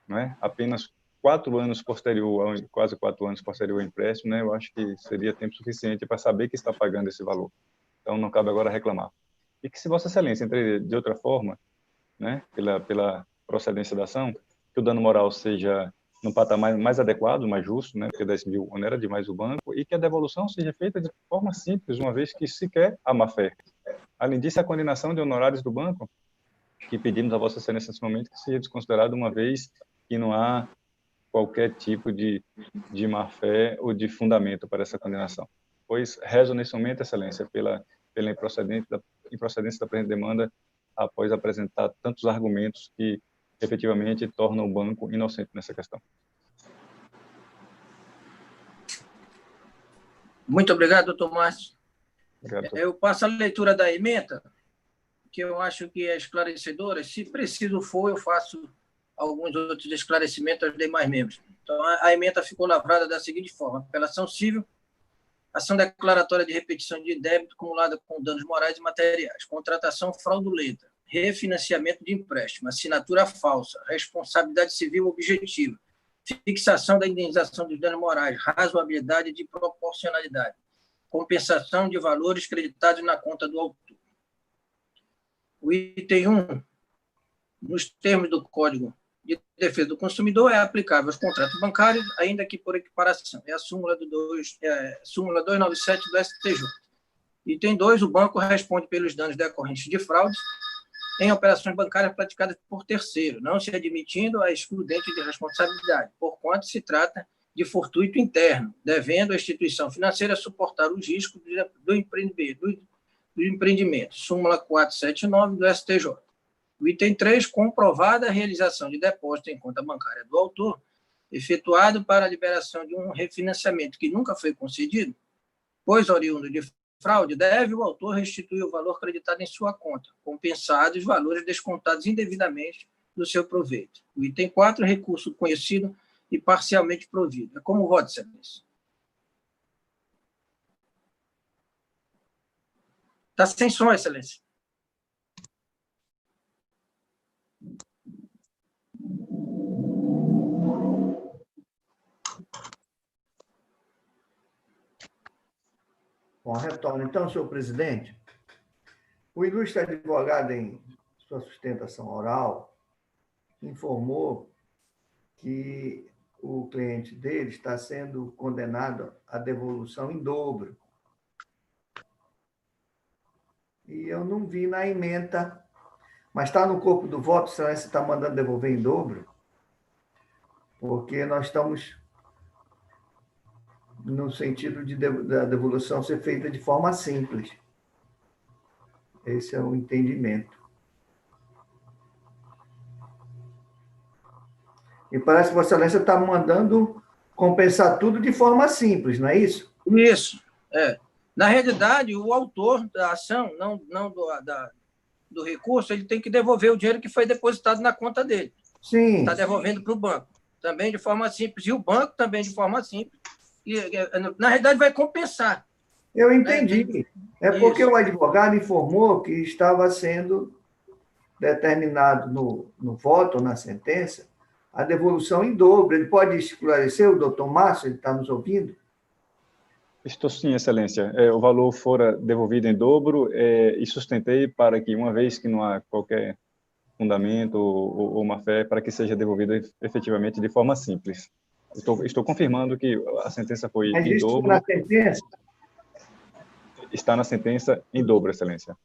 né? Apenas 4 anos posterior, quase 4 anos posterior ao empréstimo, né? Eu acho que seria tempo suficiente para saber que está pagando esse valor. Então, não cabe agora reclamar. E que, se Vossa Excelência entender de outra forma, né, pela procedência da ação, que o dano moral seja num patamar mais adequado, mais justo, né, porque 10 mil onera demais o banco, e que a devolução seja feita de forma simples, uma vez que se quer a má-fé. Além disso, a condenação de honorários do banco, que pedimos a Vossa Excelência nesse momento, que seja desconsiderado, uma vez que não há qualquer tipo de má-fé ou de fundamento para essa condenação. Pois rezo nesse momento, Excelência, pela improcedência da presente demanda, após apresentar tantos argumentos que efetivamente tornam o banco inocente nessa questão. Muito obrigado, doutor Márcio. Obrigado. Eu passo a leitura da ementa, que eu acho que é esclarecedora. Se preciso for, eu faço alguns outros esclarecimentos aos demais membros. Então, a ementa ficou lavrada da seguinte forma: apelação civil, ação declaratória de repetição de débito acumulada com danos morais e materiais, contratação fraudulenta, refinanciamento de empréstimo, assinatura falsa, responsabilidade civil objetiva, fixação da indenização dos danos morais, razoabilidade de proporcionalidade, compensação de valores creditados na conta do autor. O item 1, nos termos do Código de Defesa do Consumidor, é aplicável aos contratos bancários, ainda que por equiparação. É a súmula 297 do STJ. Item 2, o banco responde pelos danos decorrentes de fraudes em operações bancárias praticadas por terceiro, não se admitindo a excludente de responsabilidade, porquanto se trata de fortuito interno, devendo a instituição financeira suportar os riscos do empreendimento. Súmula 479 do STJ. O item 3, comprovada a realização de depósito em conta bancária do autor, efetuado para a liberação de um refinanciamento que nunca foi concedido, pois oriundo de fraude, deve o autor restituir o valor creditado em sua conta, compensados os valores descontados indevidamente do seu proveito. O item 4, recurso conhecido e parcialmente provido. É como voto, Excelência. Está sem som, Excelência. Bom, retorno. Então, senhor presidente, o ilustre advogado, em sua sustentação oral, informou que o cliente dele está sendo condenado à devolução em dobro. E eu não vi na ementa, mas está no corpo do voto, se você está mandando devolver em dobro, porque nós estamos no sentido da devolução ser feita de forma simples. Esse é o entendimento. E parece que Vossa Excelência está mandando compensar tudo de forma simples, não é isso? Isso. É. Na realidade, o autor da ação, não do recurso, ele tem que devolver o dinheiro que foi depositado na conta dele. Sim. Está devolvendo para o banco. Também de forma simples. E o banco também de forma simples. E, na realidade, vai compensar. Eu entendi. É porque o advogado informou que estava sendo determinado no voto, na sentença, a devolução em dobro. Ele pode esclarecer, o doutor Márcio, ele está nos ouvindo? Estou sim, Excelência. O valor fora devolvido em dobro e sustentei para que, uma vez que não há qualquer fundamento ou má-fé, para que seja devolvido efetivamente de forma simples. Estou confirmando que a sentença foi em dobro. Mas isso na sentença? Está na sentença em dobro, Excelência.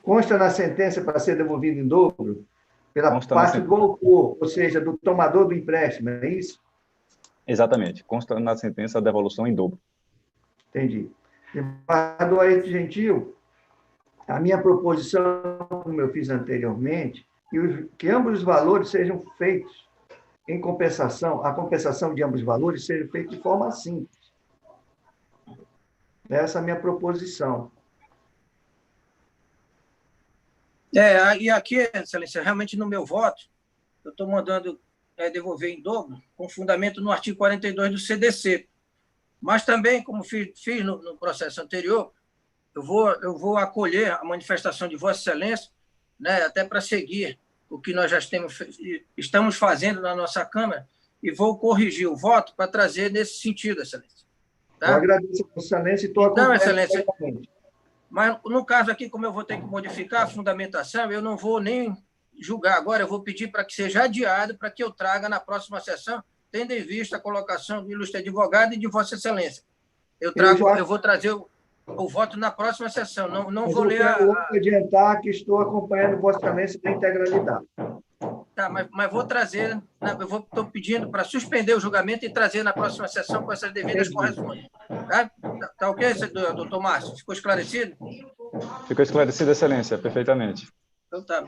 Consta na sentença para ser devolvido em dobro pela parte do autor, ou seja, do tomador do empréstimo, é isso? Exatamente. Consta na sentença a devolução em dobro. Entendi. Embargador Ayrton Gentil, a minha proposição, como eu fiz anteriormente, que ambos os valores sejam feitos em compensação, a compensação de ambos os valores seja feita de forma simples. Essa é a minha proposição. E aqui, Excelência, realmente no meu voto, eu estou mandando devolver em dobro, com fundamento no artigo 42 do CDC. Mas também, como fiz no processo anterior, eu vou acolher a manifestação de Vossa Excelência, né, até para seguir o que nós já estamos fazendo na nossa Câmara, e vou corrigir o voto para trazer nesse sentido, Excelência. Tá? Eu agradeço a Vossa Excelência e estou acompanhando. Então, Excelência, mas no caso aqui, como eu vou ter que modificar a fundamentação, eu não vou nem julgar agora, eu vou pedir para que seja adiado, para que eu traga na próxima sessão, tendo em vista a colocação do ilustre advogado e de Vossa Excelência. Eu vou trazer o voto na próxima sessão, não vou ler a... Eu quero adiantar que estou acompanhando Vossa Excelência da integralidade. Tá, mas vou trazer, estou pedindo para suspender o julgamento e trazer na próxima sessão com essas devidas correções. Tá ok, doutor Márcio? Ficou esclarecido? Ficou esclarecido, Excelência, perfeitamente. Então tá.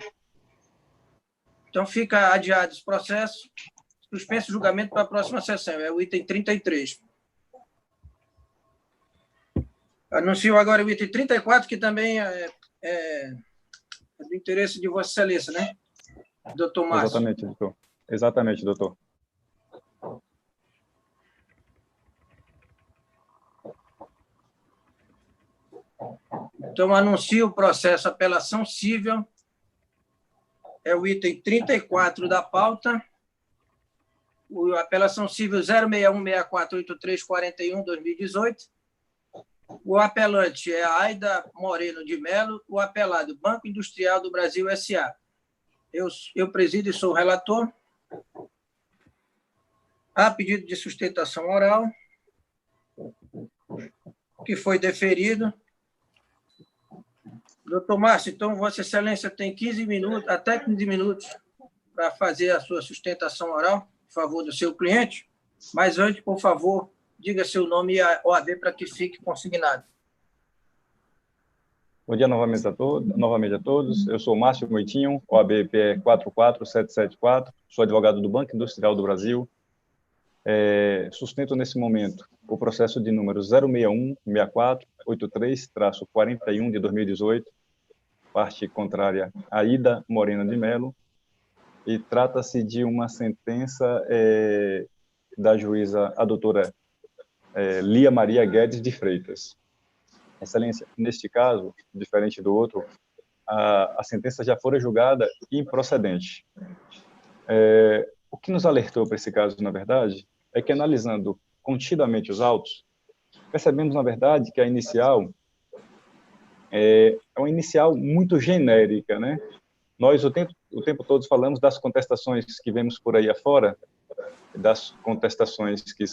Então fica adiado esse processo, suspenso o julgamento para a próxima sessão, é o item 33. Anuncio agora o item 34, que também é do interesse de Vossa Excelência, né? Doutor Márcio. Exatamente, doutor. Exatamente, doutor. Então, anuncio o processo apelação civil, é o item 34 da pauta, a apelação civil 061648341-2018. O apelante é Aida Moreno de Melo, o apelado Banco Industrial do Brasil S.A. Eu presido e sou relator. Há pedido de sustentação oral, que foi deferido. Doutor Márcio, então, Vossa Excelência tem 15 minutos, até 15 minutos, para fazer a sua sustentação oral, em favor do seu cliente. Mas antes, por favor, diga seu nome e a OAB para que fique consignado. Bom dia novamente a todos. Eu sou Márcio Moitinho, OAB PE 44774, sou advogado do Banco Industrial do Brasil. Sustento nesse momento o processo de número 0616483-41 de 2018, parte contrária Aida Moreno de Melo, e trata-se de uma sentença da juíza, a doutora Lia Maria Guedes de Freitas. Excelência, neste caso, diferente do outro, a sentença já fora julgada improcedente. O que nos alertou para esse caso, na verdade, é que, analisando contidamente os autos, percebemos, na verdade, que a inicial é uma inicial muito genérica, né? Nós, o tempo todo, falamos das contestações que vemos por aí afora, das contestações que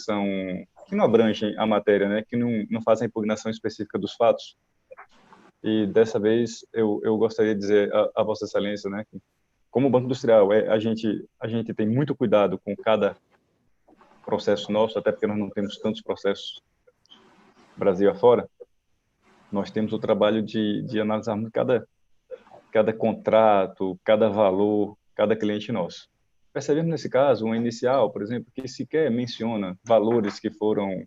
não abrangem a matéria, né? Que não fazem impugnação específica dos fatos. E, dessa vez, eu gostaria de dizer a Vossa Excelência, né? Que, como Banco Industrial, a gente tem muito cuidado com cada processo nosso, até porque nós não temos tantos processos Brasil afora. Nós temos o trabalho de analisarmos cada contrato, cada valor, cada cliente nosso. Percebemos nesse caso uma inicial, por exemplo, que sequer menciona valores que foram...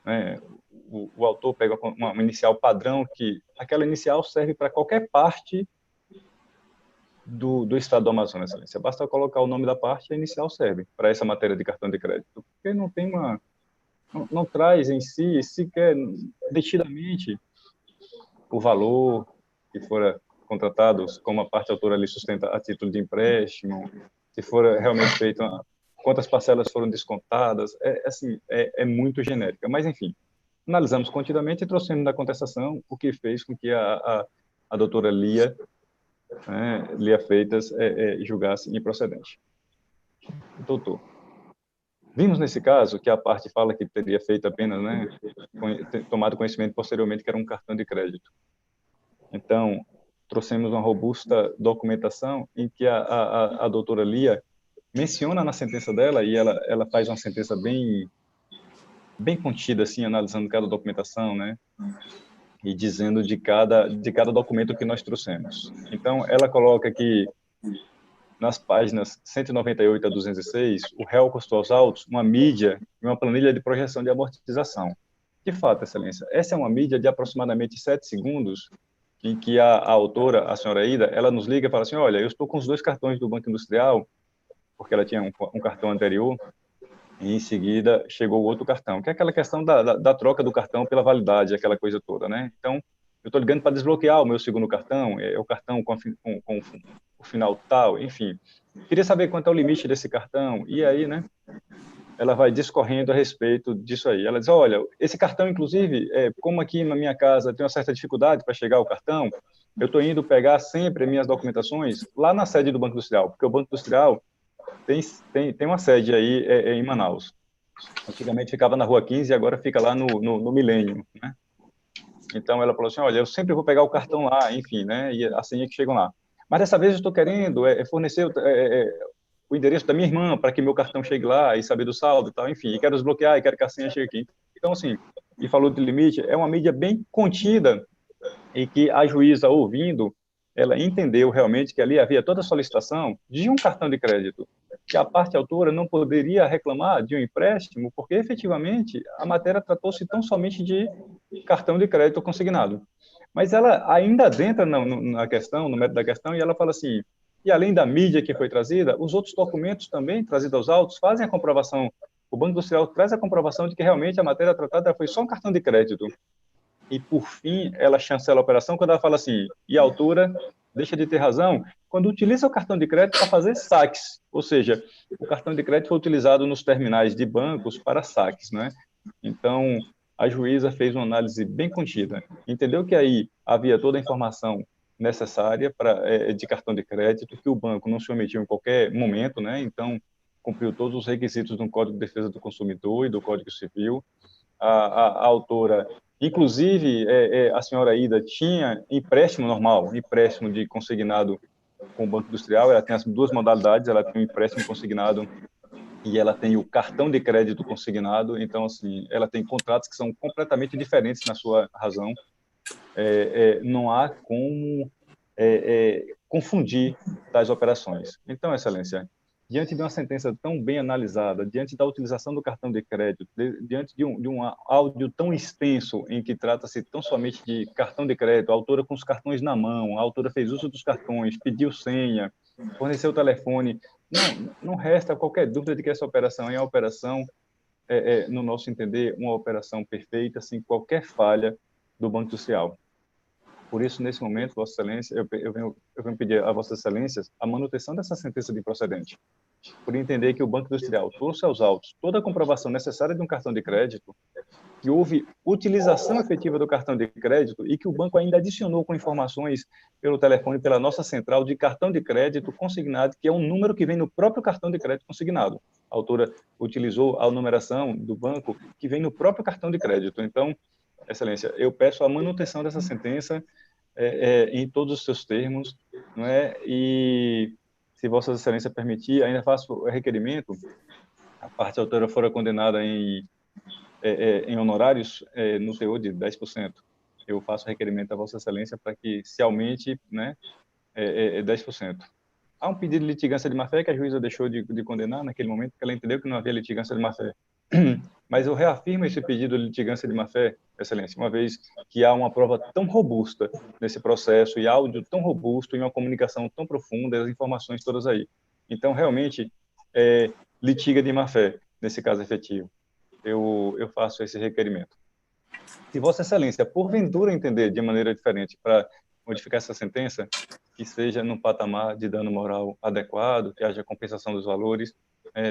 Né, o autor pega uma inicial padrão, que aquela inicial serve para qualquer parte do estado do Amazonas, Excelência. Basta colocar o nome da parte e a inicial serve para essa matéria de cartão de crédito. Porque não traz em si, sequer detidamente, o valor que fora contratado, como a parte autora ali sustenta a título de empréstimo, se for realmente feito, quantas parcelas foram descontadas, é muito genérica. Mas, enfim, analisamos contidamente e trouxemos da contestação o que fez com que a doutora Lia Freitas julgasse improcedente. Doutor, vimos nesse caso que a parte fala que teria feito apenas, né, tomado conhecimento posteriormente que era um cartão de crédito. Então, trouxemos uma robusta documentação em que a doutora Lia menciona na sentença dela, e ela faz uma sentença bem contida, assim, analisando cada documentação, né, e dizendo de cada documento que nós trouxemos. Então, ela coloca que, nas páginas 198 a 206, o réu custou aos autos uma mídia e uma planilha de projeção de amortização. De fato, Excelência, essa é uma mídia de aproximadamente 7 segundos, em que a autora, a senhora Aida, ela nos liga e fala assim, olha, eu estou com os 2 cartões do Banco Industrial, porque ela tinha um cartão anterior, e em seguida chegou o outro cartão, que é aquela questão da troca do cartão pela validade, aquela coisa toda, né? Então, eu estou ligando para desbloquear o meu segundo cartão, é o cartão com o final tal, enfim. Queria saber quanto é o limite desse cartão, e aí, né? ela vai discorrendo a respeito disso aí. Ela diz, olha, esse cartão, inclusive, como aqui na minha casa tem uma certa dificuldade para chegar ao cartão, eu estou indo pegar sempre minhas documentações lá na sede do Banco Industrial, porque o Banco Industrial tem uma sede aí em Manaus. Antigamente ficava na Rua 15 e agora fica lá no Milênio, né? Então ela falou assim, olha, eu sempre vou pegar o cartão lá, enfim, né? E assim é que chegam lá. Mas dessa vez eu estou querendo fornecer o endereço da minha irmã para que meu cartão chegue lá e saber do saldo e tal, enfim, e quero desbloquear e quero que a senha chegue aqui. Então, assim, e falou de limite, é uma mídia bem contida e que a juíza, ouvindo, ela entendeu realmente que ali havia toda a solicitação de um cartão de crédito, que a parte autora não poderia reclamar de um empréstimo, porque efetivamente a matéria tratou-se tão somente de cartão de crédito consignado. Mas ela ainda adentra na questão, no mérito da questão, e ela fala assim, e além da mídia que foi trazida, os outros documentos também trazidos aos autos fazem a comprovação, o Banco Industrial traz a comprovação de que realmente a matéria tratada foi só um cartão de crédito. E, por fim, ela chancela a operação quando ela fala assim, e a autora deixa de ter razão quando utiliza o cartão de crédito para fazer saques, ou seja, o cartão de crédito foi utilizado nos terminais de bancos para saques, né? Então, a juíza fez uma análise bem contida, entendeu que aí havia toda a informação necessária de cartão de crédito, que o banco não se omitiu em qualquer momento, né? Então, cumpriu todos os requisitos do Código de Defesa do Consumidor e do Código Civil. A autora, inclusive, a senhora Ida tinha empréstimo normal, empréstimo de consignado com o Banco Industrial, ela tem as duas modalidades, ela tem o empréstimo consignado e ela tem o cartão de crédito consignado, então, assim, ela tem contratos que são completamente diferentes na sua razão. Não há como confundir tais operações. Então, Excelência, diante de uma sentença tão bem analisada, diante da utilização do cartão de crédito, diante de um áudio tão extenso em que trata-se tão somente de cartão de crédito, a autora com os cartões na mão, a autora fez uso dos cartões, pediu senha, forneceu o telefone, não resta qualquer dúvida de que essa operação é uma operação, no nosso entender, uma operação perfeita, sem qualquer falha do Banco Industrial. Por isso, nesse momento, Vossa Excelência, eu venho pedir a Vossa Excelência a manutenção dessa sentença de improcedente, por entender que o Banco Industrial trouxe aos autos toda a comprovação necessária de um cartão de crédito, que houve utilização efetiva do cartão de crédito e que o banco ainda adicionou com informações pelo telefone, pela nossa central de cartão de crédito consignado, que é um número que vem no próprio cartão de crédito consignado. A autora utilizou a numeração do banco que vem no próprio cartão de crédito. Então, Excelência, eu peço a manutenção dessa sentença em todos os seus termos, não é? E, se Vossa Excelência permitir, ainda faço o requerimento, a parte autora fora condenada em honorários no teor de 10%. Eu faço requerimento a Vossa Excelência para que se aumente, né, 10%. Há um pedido de litigância de má-fé que a juíza deixou de condenar naquele momento, porque ela entendeu que não havia litigância de má-fé. Mas eu reafirmo esse pedido de litigância de má-fé, Excelência, uma vez que há uma prova tão robusta nesse processo e áudio tão robusto e uma comunicação tão profunda, as informações todas aí. Então, realmente, litiga de má-fé nesse caso efetivo. Eu faço esse requerimento. Se Vossa Excelência, porventura, entender de maneira diferente para modificar essa sentença, que seja num patamar de dano moral adequado, que haja compensação dos valores,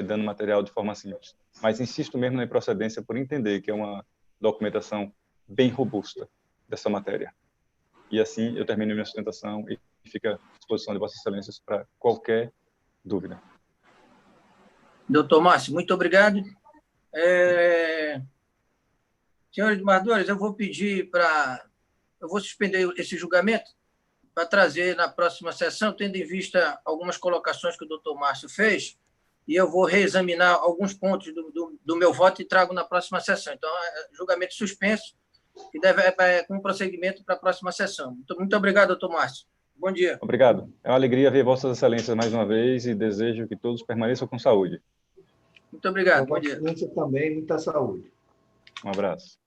dano material de forma simples. Mas insisto mesmo na improcedência por entender que é uma documentação bem robusta dessa matéria. E assim eu termino minha sustentação e fica à disposição de Vossas Excelências para qualquer dúvida. Doutor Márcio, muito obrigado. Senhores desembargadores, eu vou pedir eu vou suspender esse julgamento para trazer na próxima sessão, tendo em vista algumas colocações que o doutor Márcio fez, e eu vou reexaminar alguns pontos do meu voto e trago na próxima sessão. Então, julgamento suspenso, que deve com prosseguimento para a próxima sessão. Muito obrigado, doutor Márcio. Bom dia. Obrigado. É uma alegria ver Vossas Excelências mais uma vez e desejo que todos permaneçam com saúde. Muito obrigado. Bom dia. Também, muita saúde. Um abraço.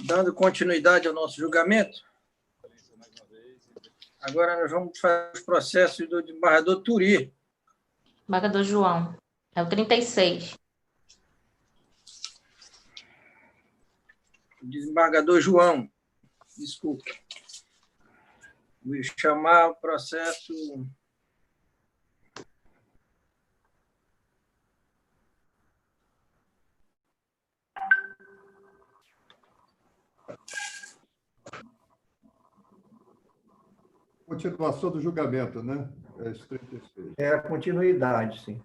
Dando continuidade ao nosso julgamento, agora nós vamos fazer os processos do desembargador Turi. Desembargador João, é o 36. Desembargador João, desculpa. Vou chamar o processo... Continuação do julgamento, né? Esse 36. É a continuidade, sim.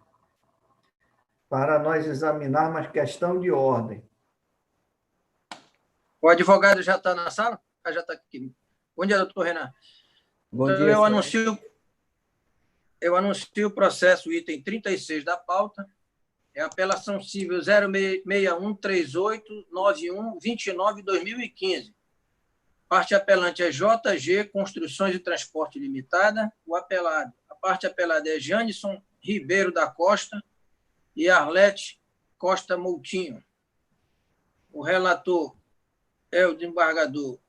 Para nós examinarmos questão de ordem. O advogado já está na sala? Ah, já está aqui. Bom dia, doutor Renan. Bom Então, dia, eu anuncio o processo, item 36 da pauta. É a apelação civil 061389129/2015. Parte apelante é JG Construções e Transporte Limitada. A parte apelada é Janison Ribeiro da Costa e Arlete Costa Moutinho. O relator é o desembargador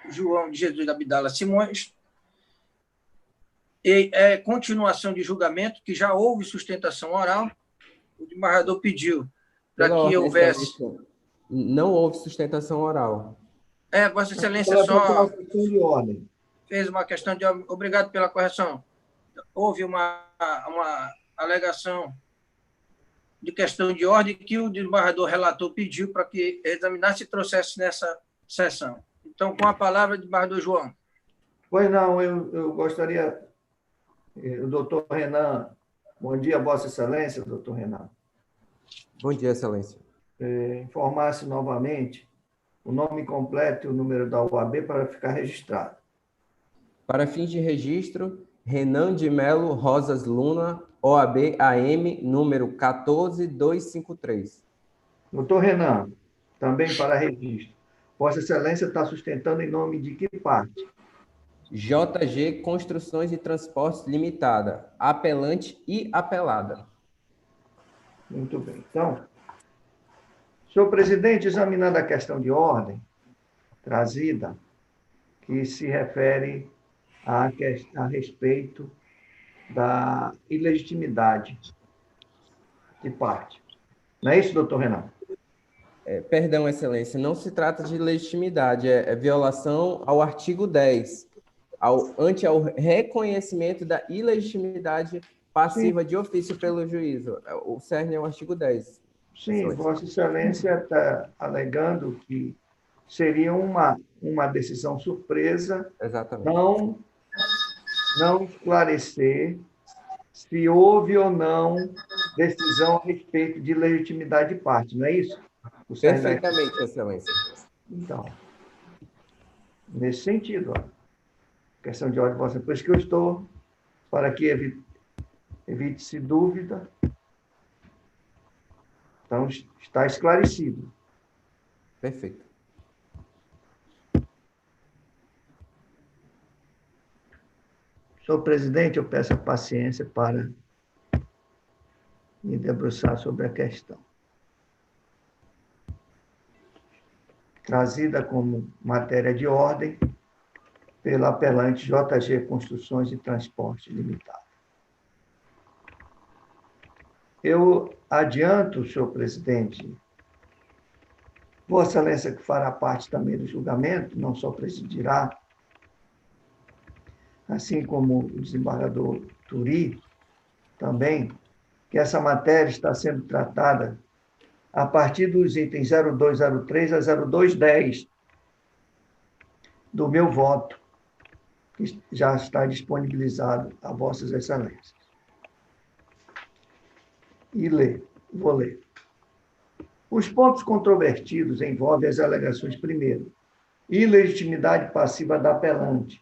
João de Jesus Abdala Simões. E é continuação de julgamento, que já houve sustentação oral. O desembargador pediu para que houvesse... Não houve sustentação oral. Vossa Excelência só fez uma questão de... Obrigado pela correção. Houve uma alegação de questão de ordem que o desembargador relator pediu para que examinasse e trouxesse nessa sessão. Então, com a palavra, desembargador João. Pois não, eu gostaria... O doutor Renan... Bom dia, Vossa Excelência, doutor Renan. Bom dia, Excelência. Informasse novamente o nome completo e o número da OAB para ficar registrado. Para fins de registro, Renan de Melo Rosas Luna, OAB AM, número 14253. Doutor Renan, também para registro. Vossa Excelência está sustentando em nome de que parte? JG Construções e Transportes Limitada, apelante e apelada. Muito bem. Então, senhor presidente, examinando a questão de ordem trazida, que se refere a respeito da ilegitimidade de parte. Não é isso, doutor Renan? Perdão, Excelência, não se trata de legitimidade, é violação ao artigo 10, ante ao reconhecimento da ilegitimidade passiva de ofício pelo juízo. O cerne é o artigo 10. Sim, Excelência. Vossa Excelência está alegando que seria uma decisão surpresa. Exatamente. Não esclarecer se houve ou não decisão a respeito de legitimidade de parte, não é isso? Perfeitamente, Excelência. Então, nesse sentido, questão de ordem, Vossa, por isso que eu estou, para que evite-se dúvida. Então, está esclarecido. Perfeito. Senhor presidente, eu peço a paciência para me debruçar sobre a questão. Trazida como matéria de ordem pela apelante JG Construções e Transporte Limitada. Eu adianto, senhor presidente, Vossa Excelência, que fará parte também do julgamento, não só presidirá, assim como o desembargador Turi, também, que essa matéria está sendo tratada a partir dos itens 0203 a 0210 do meu voto, que já está disponibilizado a Vossas Excelências. E vou ler. Os pontos controvertidos envolvem as alegações, primeiro, ilegitimidade passiva da apelante.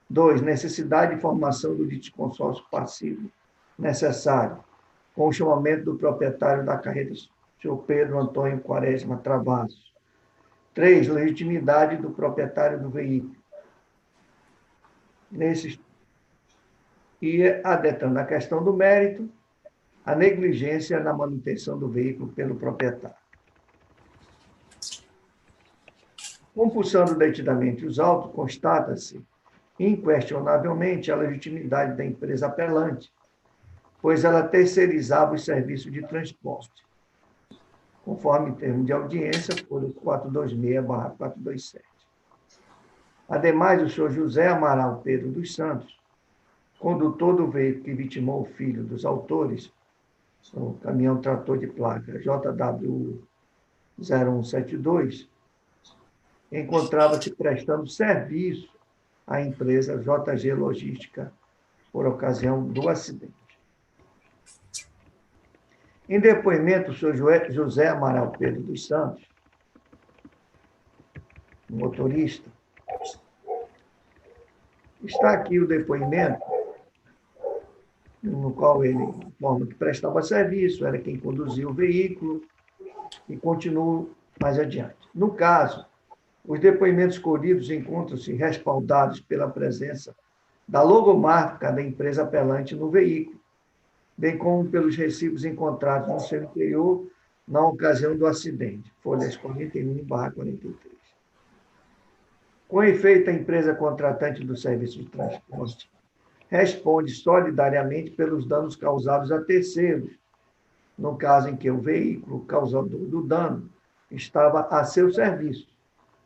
2, necessidade de formação do litisconsórcio passivo necessário, com o chamamento do proprietário da carreta, senhor Pedro Antônio Quaresma Travassos. 3, legitimidade do proprietário do veículo. E, adentrando a questão do mérito, a negligência na manutenção do veículo pelo proprietário. Compulsando detidamente os autos, constata-se inquestionavelmente a legitimidade da empresa apelante, pois ela terceirizava os serviços de transporte. conforme termo de audiência, folha 426/427. Ademais, o senhor José Amaral Pedro dos Santos, condutor do veículo que vitimou o filho dos autores, o caminhão trator de placa JW 0172, encontrava-se prestando serviço à empresa JG Logística por ocasião do acidente. Em depoimento, o senhor José Amaral Pedro dos Santos, motorista, está aqui o depoimento no qual ele informa que prestava serviço, era quem conduzia o veículo, e continuo mais adiante. No caso, os depoimentos colhidos encontram-se respaldados pela presença da logomarca da empresa apelante no veículo, bem como pelos recibos encontrados no seu interior na ocasião do acidente, folhas 41/43. Com efeito, a empresa contratante do serviço de transporte responde solidariamente pelos danos causados a terceiros, no caso em que o veículo causador do dano estava a seu serviço,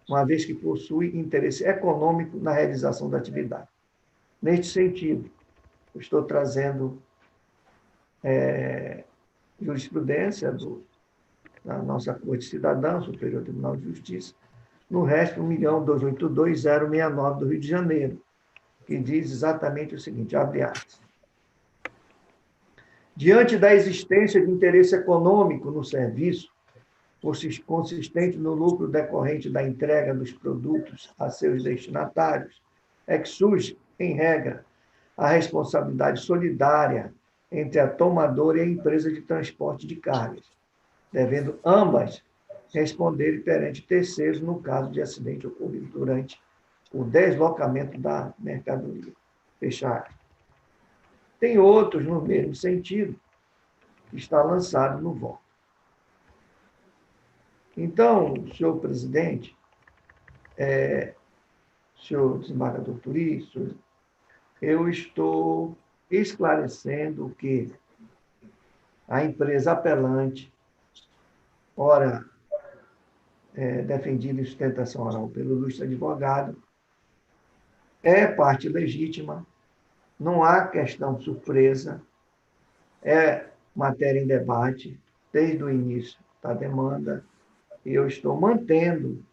uma vez que possui interesse econômico na realização da atividade. Neste sentido, eu estou trazendo jurisprudência da nossa Corte Cidadã, Superior Tribunal de Justiça, no resto 1.282.069 do Rio de Janeiro, que diz exatamente o seguinte, abre aspas. Diante da existência de interesse econômico no serviço, consistente no lucro decorrente da entrega dos produtos a seus destinatários, é que surge, em regra, a responsabilidade solidária entre a tomadora e a empresa de transporte de cargas, devendo ambas responder perante terceiros no caso de acidente ocorrido durante o deslocamento da mercadoria. Fechar. Tem outros no mesmo sentido, que está lançado no voto. Então, senhor presidente, senhor desembargador Turi, eu estou esclarecendo que a empresa apelante, ora defendida em sustentação oral pelo ilustre advogado, é parte legítima, não há questão surpresa, é matéria em debate desde o início da demanda, e eu estou mantendo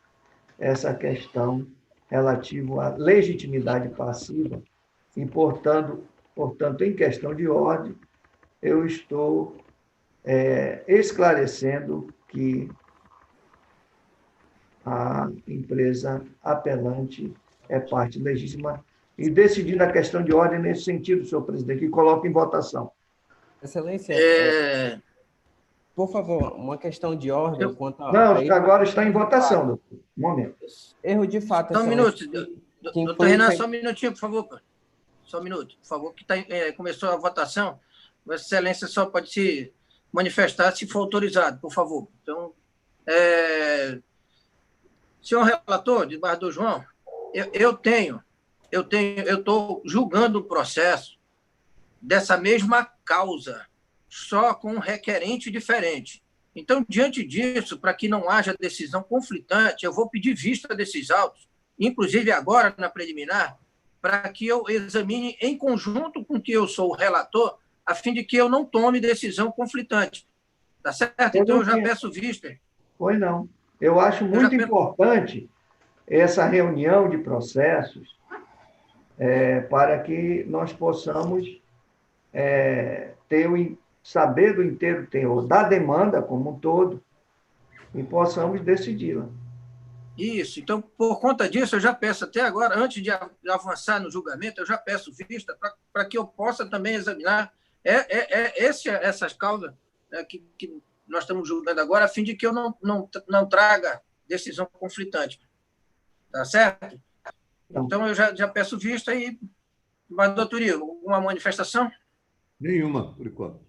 essa questão relativa à legitimidade passiva e, portanto, em questão de ordem, eu estou esclarecendo que a empresa apelante é parte legítima e decidindo a questão de ordem nesse sentido, senhor presidente, que coloco em votação. Excelência, por favor, uma questão de ordem quanto a... Não, agora está em votação, doutor. Um momento. Erro de fato. Só um minuto. Doutor Renan, só um minutinho, por favor. Só um minuto, por favor, que começou a votação. Vossa Excelência só pode se manifestar se for autorizado, por favor. Então, senhor relator, desembargador João, eu estou julgando o processo dessa mesma causa, só com um requerente diferente. Então, diante disso, para que não haja decisão conflitante, eu vou pedir vista desses autos, inclusive agora na preliminar, para que eu examine em conjunto com que eu sou o relator, a fim de que eu não tome decisão conflitante. Tá certo? Então, eu já peço vista. Pois não. Eu acho muito importante essa reunião de processos para que nós possamos saber do inteiro teor da demanda como um todo e possamos decidi-la. Isso. Então, por conta disso, eu já peço até agora, antes de avançar no julgamento, eu já peço vista para que eu possa também examinar essas causas que nós estamos julgando agora, a fim de que eu não traga decisão conflitante. Tá certo? Então, eu já peço vista e... Mas, doutor Igor, alguma manifestação? Nenhuma, por enquanto.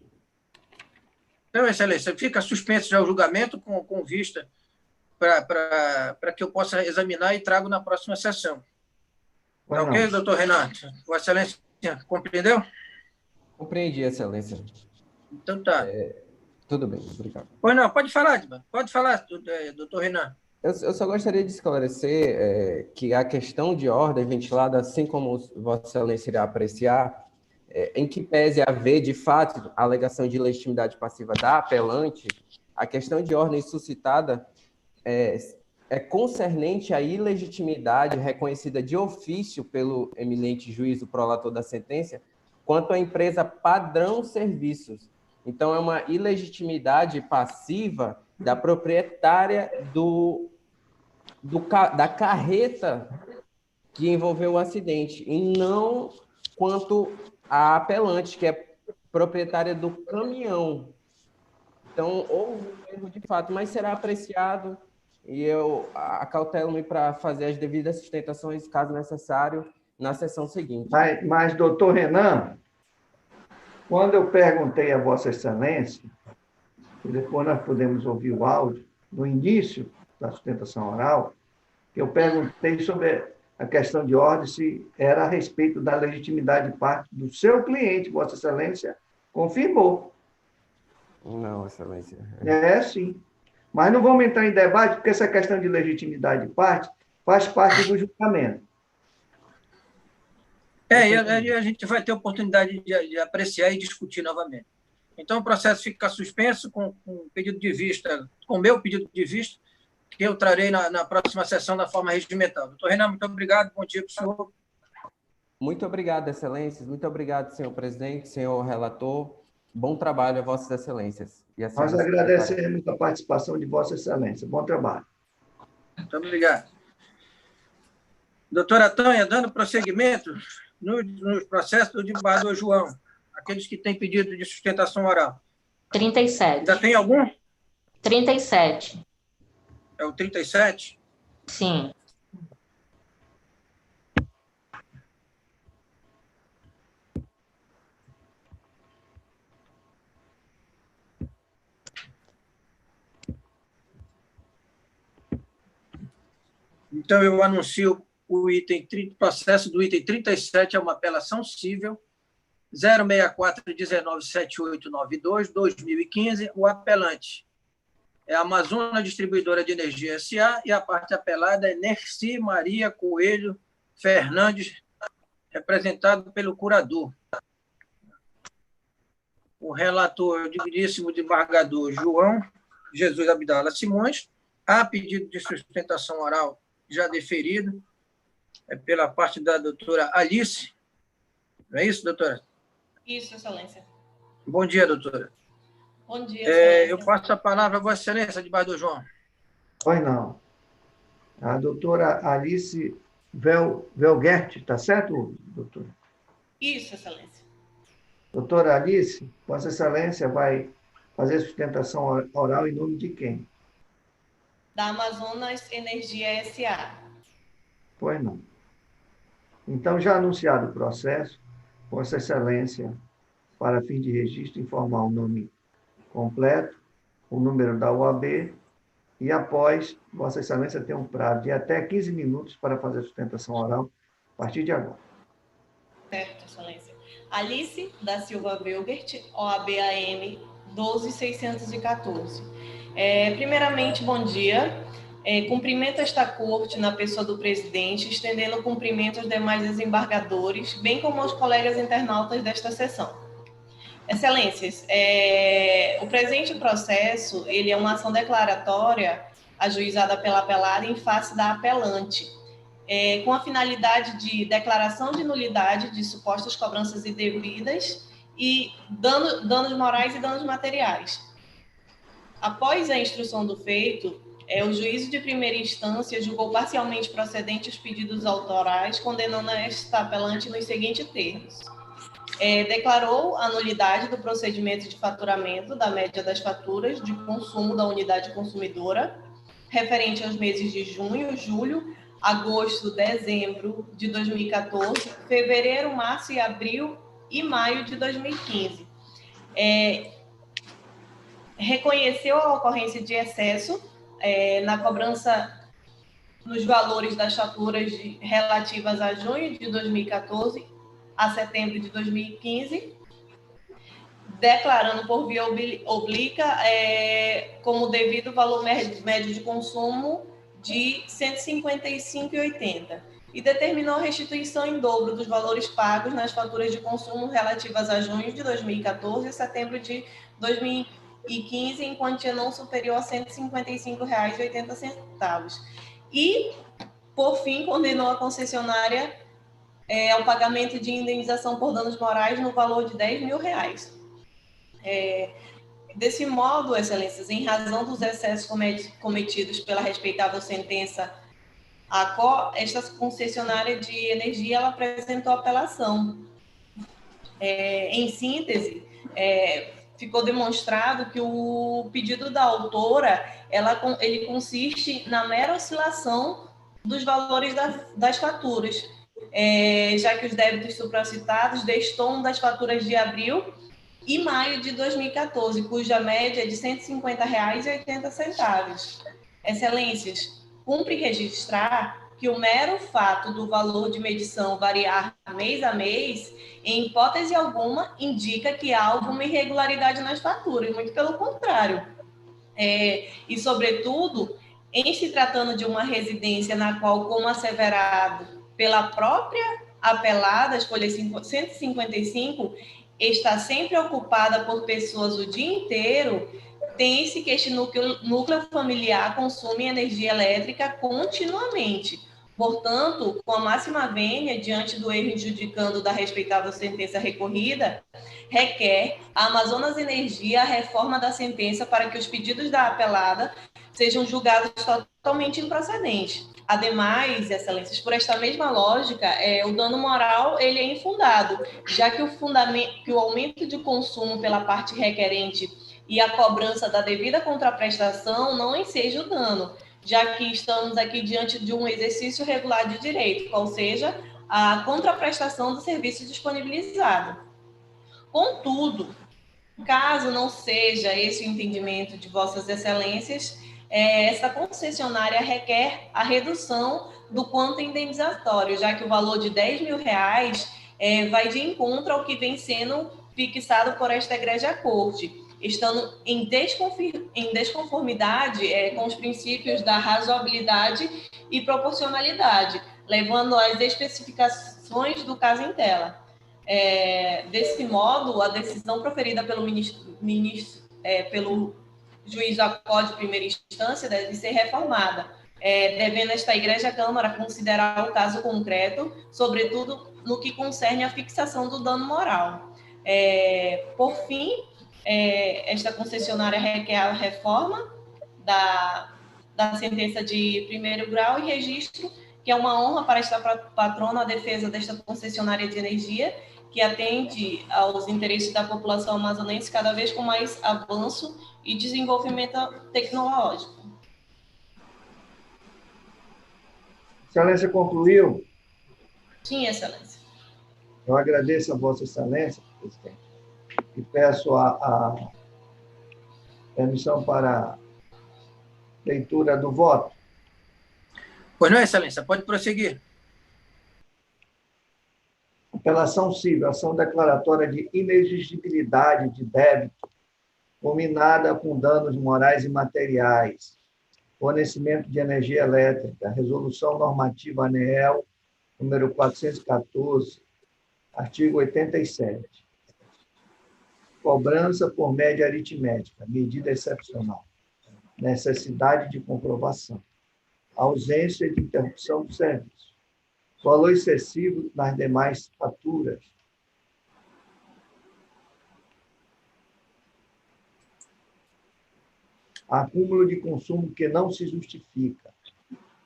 Então, Excelência, fica suspenso já o julgamento com vista para que eu possa examinar e trago na próxima sessão. Tá ok, doutor Renato? Vossa Excelência, compreendeu? Compreendi, Excelência. Então tá. Tudo bem, obrigado. Pois não, pode falar, doutor Renan. Eu só gostaria de esclarecer que a questão de ordem ventilada, assim como Vossa Excelência irá apreciar, em que pese haver, de fato, a alegação de legitimidade passiva da apelante, a questão de ordem suscitada é concernente à ilegitimidade reconhecida de ofício pelo eminente juiz, o prolator da sentença, quanto à empresa Padrão Serviços. Então, é uma ilegitimidade passiva da proprietária da carreta que envolveu o acidente, e não quanto à apelante, que é proprietária do caminhão. Então, houve um erro de fato, mas será apreciado, e eu acautelo-me para fazer as devidas sustentações, caso necessário, na sessão seguinte. Mas doutor Renan, quando eu perguntei a Vossa Excelência, e depois nós podemos ouvir o áudio, no início da sustentação oral, que eu perguntei sobre a questão de ordem, se era a respeito da legitimidade de parte do seu cliente, Vossa Excelência confirmou. Não, Excelência. Sim. Mas não vamos entrar em debate, porque essa questão de legitimidade de parte faz parte do julgamento. E a gente vai ter oportunidade de apreciar e discutir novamente. Então, o processo fica suspenso com pedido de vista, com o meu pedido de vista, que eu trarei na próxima sessão da forma regimental. Doutor Renan, muito obrigado. Bom dia para o senhor. Muito obrigado, Excelências. Muito obrigado, senhor presidente, senhor relator. Bom trabalho a Vossas Excelências. Nós agradecemos a participação de Vossa Excelência. Bom trabalho. Muito obrigado. Doutora Tânia, dando prosseguimento no processo do desembargador João, aqueles que têm pedido de sustentação oral. 37. Ainda tem algum? 37. É o 37? Sim. Então, eu anuncio o processo do item 37, é uma apelação cível, 064-197892, 2015, o apelante é a Amazonas Distribuidora de Energia S.A. e a parte apelada é Nerci Maria Coelho Fernandes, representado pelo curador. O relator, o digníssimo desembargador João Jesus Abdala Simões, há pedido de sustentação oral já deferido, pela parte da doutora Alice. Não é isso, doutora? Isso, Excelência. Bom dia, doutora. Bom dia, Excelência. Eu passo a palavra a Vossa Excelência, desembargador João. Pois não. A doutora Alice Velgert, está certo, doutora? Isso, Excelência. Doutora Alice, Vossa Excelência vai fazer sustentação oral em nome de quem? Da Amazonas Energia S.A. Pois não. Então, já anunciado o processo, Vossa Excelência, para fim de registro, informar o nome completo, o número da OAB, e após, Vossa Excelência tem um prazo de até 15 minutos para fazer a sustentação oral, a partir de agora. Certo, Excelência. Alice da Silva Velgert, OAB-AM 12614. Primeiramente, bom dia. Cumprimento esta corte na pessoa do presidente, estendendo o cumprimento aos demais desembargadores, bem como aos colegas internautas desta sessão. Excelências, o presente processo, ele é uma ação declaratória ajuizada pela apelada em face da apelante, com a finalidade de declaração de nulidade de supostas cobranças indevidas e danos morais e danos materiais. Após a instrução do feito, o juízo de primeira instância julgou parcialmente procedente os pedidos autorais, condenando esta apelante nos seguintes termos. Declarou a nulidade do procedimento de faturamento da média das faturas de consumo da unidade consumidora, referente aos meses de junho, julho, agosto, dezembro de 2014, fevereiro, março e abril e maio de 2015. Reconheceu a ocorrência de excesso na cobrança nos valores das faturas relativas a junho de 2014 a setembro de 2015, declarando por via oblíqua como devido o valor médio de consumo de R$ 155,80 e determinou a restituição em dobro dos valores pagos nas faturas de consumo relativas a junho de 2014 e setembro de 2015, em quantia não superior a R$ 155,80. E, por fim, condenou a concessionária ao pagamento de indenização por danos morais no valor de R$ 10.000. Desse modo, excelências, em razão dos excessos cometidos pela respeitável sentença ACO, esta concessionária de energia ela apresentou apelação. Em síntese, ficou demonstrado que o pedido da autora ele consiste na mera oscilação dos valores das faturas, já que os débitos supracitados destoam das faturas de abril e maio de 2014, cuja média é de R$ 150,80. Excelências, cumpre registrar que o mero fato do valor de medição variar mês a mês, em hipótese alguma, indica que há alguma irregularidade nas faturas, muito pelo contrário. E, sobretudo, em se tratando de uma residência na qual, como asseverado pela própria apelada, as folhas 155, está sempre ocupada por pessoas o dia inteiro, tem-se que este núcleo familiar consome energia elétrica continuamente. Portanto, com a máxima vênia, diante do erro injudicando da respeitável sentença recorrida, requer a Amazonas Energia a reforma da sentença para que os pedidos da apelada sejam julgados totalmente improcedentes. Ademais, excelências, por esta mesma lógica, o dano moral ele é infundado, já que o aumento de consumo pela parte requerente e a cobrança da devida contraprestação não enseja o dano, já que estamos aqui diante de um exercício regular de direito, ou seja, a contraprestação do serviço disponibilizado. Contudo, caso não seja esse o entendimento de vossas excelências, essa concessionária requer a redução do quanto indenizatório, já que o valor de R$ 10.000 vai de encontro ao que vem sendo fixado por esta egrégia corte, estando em desconformidade com os princípios da razoabilidade e proporcionalidade, levando às especificações do caso em tela. Desse modo, a decisão proferida pelo pelo juiz ACO de primeira instância deve ser reformada, devendo esta Igreja Câmara considerar o caso concreto, sobretudo no que concerne à fixação do dano moral. Por fim, esta concessionária requer a reforma da sentença de primeiro grau e registro, que é uma honra para esta patrona a defesa desta concessionária de energia, que atende aos interesses da população amazonense cada vez com mais avanço e desenvolvimento tecnológico. Excelência concluiu? Sim, Excelência. Eu agradeço a Vossa Excelência, presidente, e peço a permissão para leitura do voto. Pois não, Excelência, pode prosseguir. Apelação civil, ação declaratória de inexigibilidade de débito, combinada com danos morais e materiais, fornecimento de energia elétrica, resolução normativa ANEEL, número 414, artigo 87. Cobrança por média aritmética, medida excepcional, necessidade de comprovação, ausência de interrupção do serviço, valor excessivo nas demais faturas, acúmulo de consumo que não se justifica,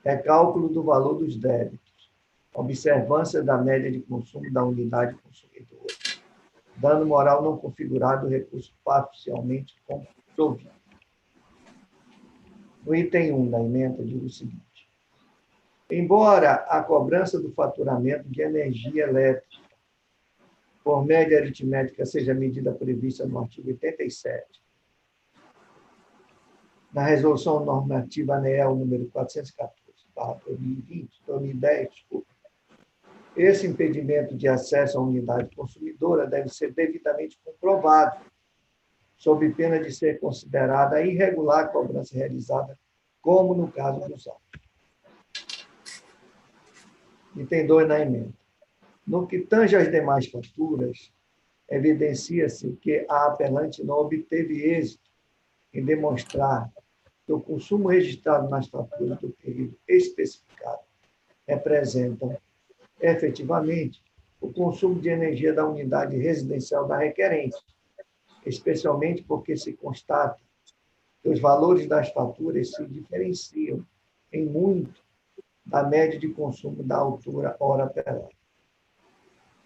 recálculo do valor dos débitos, observância da média de consumo da unidade consumidora, dano moral não configurado, recurso parcialmente provido. No item 1 da emenda, digo o seguinte: embora a cobrança do faturamento de energia elétrica por média aritmética seja a medida prevista no artigo 87, na resolução normativa ANEEL número 414/2010, esse impedimento de acesso à unidade consumidora deve ser devidamente comprovado sob pena de ser considerada irregular a cobrança realizada, como no caso dos autos. Item 2 na emenda. No que tange às demais faturas, evidencia-se que a apelante não obteve êxito em demonstrar que o consumo registrado nas faturas do período especificado representam, efetivamente, o consumo de energia da unidade residencial da requerente, especialmente porque se constata que os valores das faturas se diferenciam em muito da média de consumo da altura hora apelada.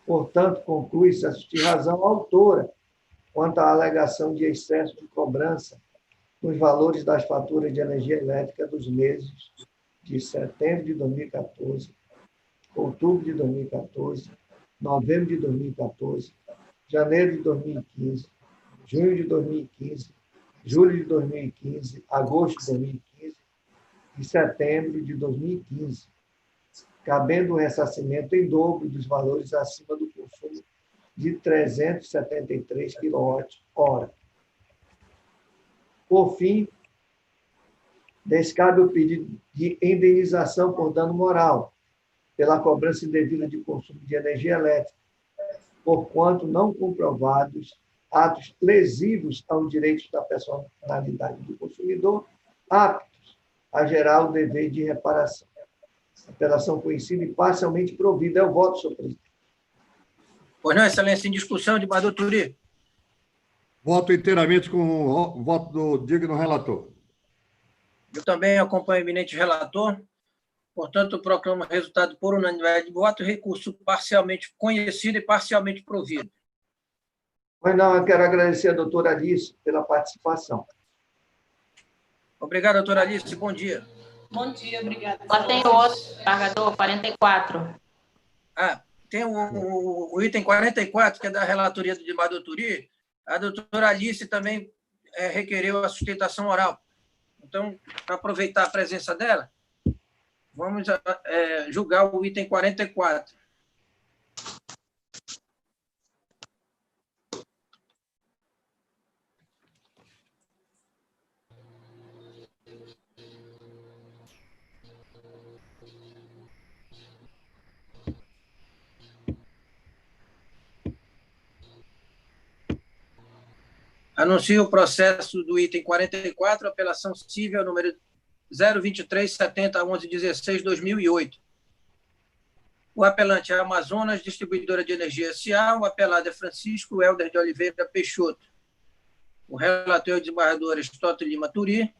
Portanto, conclui-se assistir razão à autora quanto à alegação de excesso de cobrança nos valores das faturas de energia elétrica dos meses de setembro de 2014, outubro de 2014, novembro de 2014, janeiro de 2015, junho de 2015, julho de 2015, agosto de 2015 e setembro de 2015, cabendo o ressarcimento em dobro dos valores acima do consumo de 373 kWh. Por fim, descabe o pedido de indenização por dano moral pela cobrança indevida de consumo de energia elétrica, porquanto não comprovados atos lesivos aos direitos da personalidade do consumidor, aptos a gerar o dever de reparação. Apelação conhecida e parcialmente provida. É o voto, senhor presidente. Pois não, excelência, em discussão, desembargador Turi. Voto inteiramente com o voto do digno relator. Eu também acompanho o eminente relator. Portanto, proclamo o resultado por unanimidade de voto, recurso parcialmente conhecido e parcialmente provido. Pois não, eu quero agradecer a doutora Alice pela participação. Obrigado, doutora Alice. Bom dia. Bom dia, obrigada. Lá tem outro, desembargador, 44. Tem o item 44, que é da relatoria do desembargador Turi. A doutora Alice também requereu a sustentação oral. Então, para aproveitar a presença dela, vamos julgar o item 44. Anuncio o processo do item 44, apelação civil número 023701116/2008. O apelante é Amazonas Distribuidora de Energia S.A., o apelado é Francisco Helder de Oliveira Peixoto. O relator é o desembargador Aristóteles Lima Turi.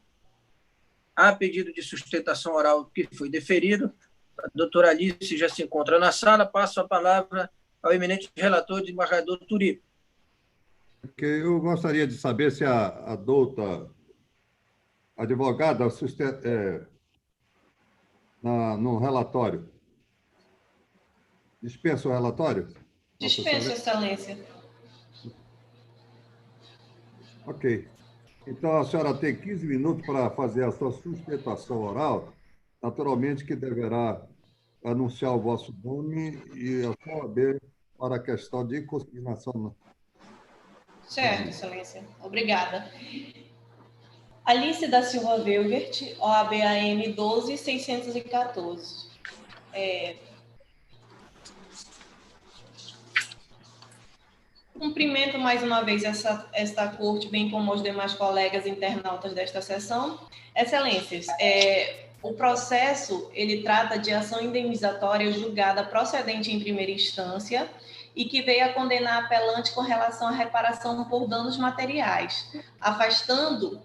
Há pedido de sustentação oral que foi deferido. A doutora Alice já se encontra na sala. Passo a palavra ao eminente relator, desembargador Turi. Eu gostaria de saber se a douta advogada no relatório. Dispensa o relatório? Dispensa, excelência. Ok. Então, a senhora tem 15 minutos para fazer a sua sustentação oral. Naturalmente que deverá anunciar o vosso nome e a sua OAB para a questão de consignação. Certo, excelência. Obrigada. Alice da Silva Velgert, OAB-AM 12614. Cumprimento mais uma vez esta corte, bem como os demais colegas internautas desta sessão. Excelências, o processo, ele trata de ação indenizatória julgada procedente em primeira instância e que veio a condenar a apelante com relação à reparação por danos materiais, afastando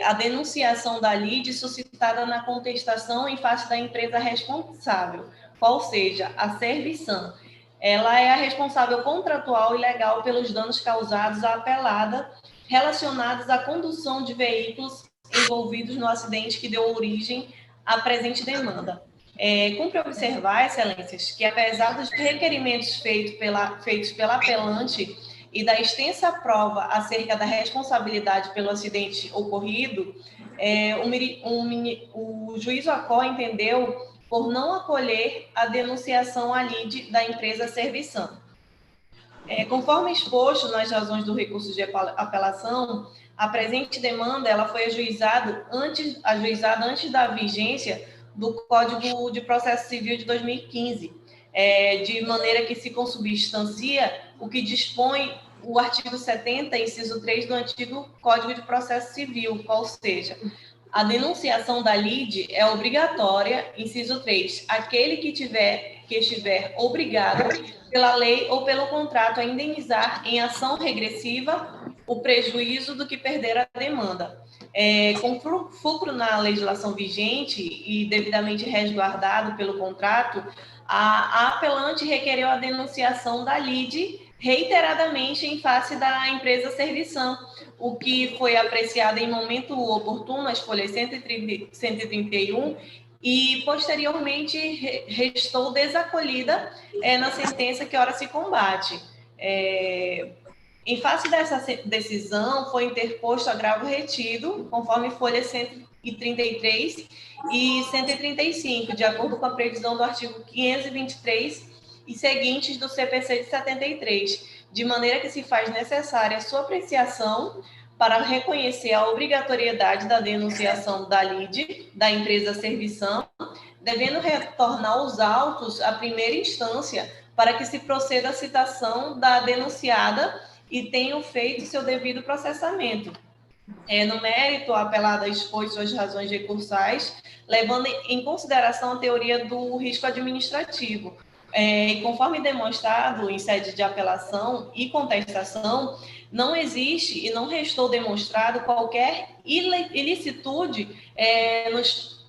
a denunciação da lide suscitada na contestação em face da empresa responsável, qual seja a Serviçam. Ela é a responsável contratual e legal pelos danos causados à apelada relacionados à condução de veículos envolvidos no acidente que deu origem à presente demanda. Cumpre observar, excelências, que apesar dos requerimentos feitos pela apelante e da extensa prova acerca da responsabilidade pelo acidente ocorrido, o juiz Acó entendeu por não acolher a denunciação à lide da empresa Serviçam. Conforme exposto nas razões do recurso de apelação, a presente demanda ela foi ajuizada antes da vigência do Código de Processo Civil de 2015, de maneira que se consubstancia o que dispõe o artigo 70, inciso 3 do antigo Código de Processo Civil, qual seja, a denunciação da lide é obrigatória, inciso 3, aquele que estiver obrigado pela lei ou pelo contrato a indenizar em ação regressiva o prejuízo do que perder a demanda. Com fulcro na legislação vigente e devidamente resguardado pelo contrato, a apelante requereu a denunciação da lide reiteradamente em face da empresa Serviçam, o que foi apreciado em momento oportuno, as folhas 131, e posteriormente restou desacolhida na sentença que ora se combate. Em face dessa decisão, foi interposto agravo retido, conforme folhas 133 e 135, de acordo com a previsão do artigo 523 e seguintes do CPC de 73, de maneira que se faz necessária a sua apreciação para reconhecer a obrigatoriedade da denunciação da lide, da empresa Serviçam, devendo retornar os autos à primeira instância para que se proceda à citação da denunciada e tenham feito seu devido processamento. No mérito, a apelada expôs suas razões recursais, levando em consideração a teoria do risco administrativo. Conforme demonstrado em sede de apelação e contestação, não existe e não restou demonstrado qualquer ilicitude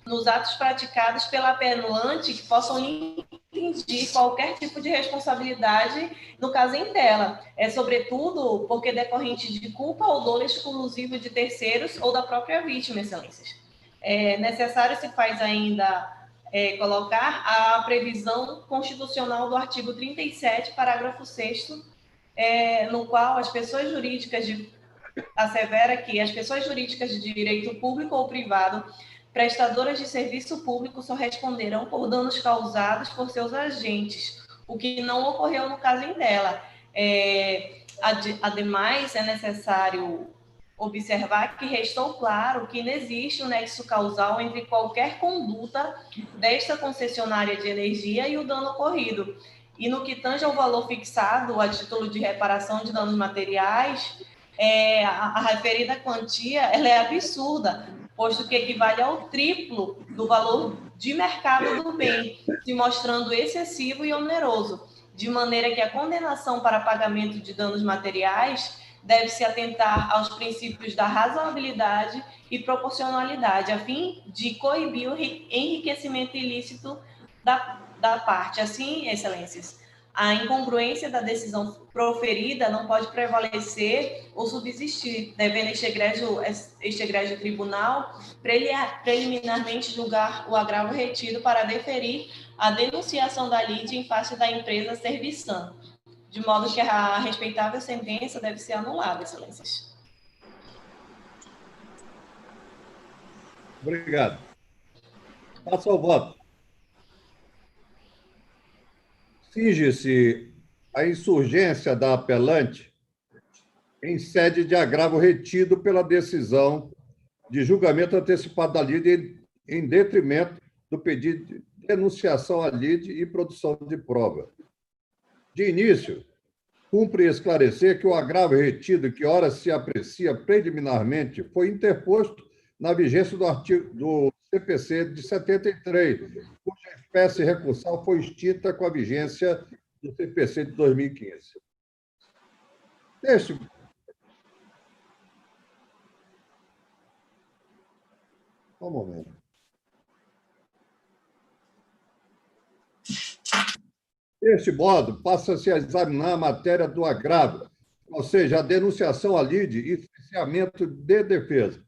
nos atos praticados pela apelante que possam infringir qualquer tipo de responsabilidade no caso em tela, sobretudo porque decorrente de culpa ou dolo exclusivo de terceiros ou da própria vítima, excelências. Necessário se faz ainda colocar a previsão constitucional do artigo 37, parágrafo 6º, no qual as pessoas jurídicas assevera que as pessoas jurídicas de direito público ou privado prestadoras de serviço público só responderão por danos causados por seus agentes, o que não ocorreu no caso em dela. Ademais, é necessário observar que restou claro que não existe um nexo causal entre qualquer conduta desta concessionária de energia e o dano ocorrido. E no que tange ao valor fixado a título de reparação de danos materiais, a referida quantia ela é absurda, posto que equivale ao triplo do valor de mercado do bem, se mostrando excessivo e oneroso, de maneira que a condenação para pagamento de danos materiais deve se atentar aos princípios da razoabilidade e proporcionalidade, a fim de coibir o enriquecimento ilícito da parte. Assim, excelências, a incongruência da decisão proferida não pode prevalecer ou subsistir, devendo este egrégio tribunal preliminarmente julgar o agravo retido para deferir a denunciação da lide em face da empresa Serviçam, de modo que a respeitável sentença deve ser anulada, excelências. Obrigado. Passo ao voto. Finge-se a insurgência da apelante em sede de agravo retido pela decisão de julgamento antecipado da lide em detrimento do pedido de denunciação à lide e produção de prova. De início, cumpre esclarecer que o agravo retido, que ora se aprecia preliminarmente, foi interposto na vigência do artigo do CPC de 73, cuja espécie recursal foi extinta com a vigência do CPC de 2015. Um momento. Deste modo, passa-se a examinar a matéria do agravo, ou seja, a denunciação à lide e cerceamento de defesa.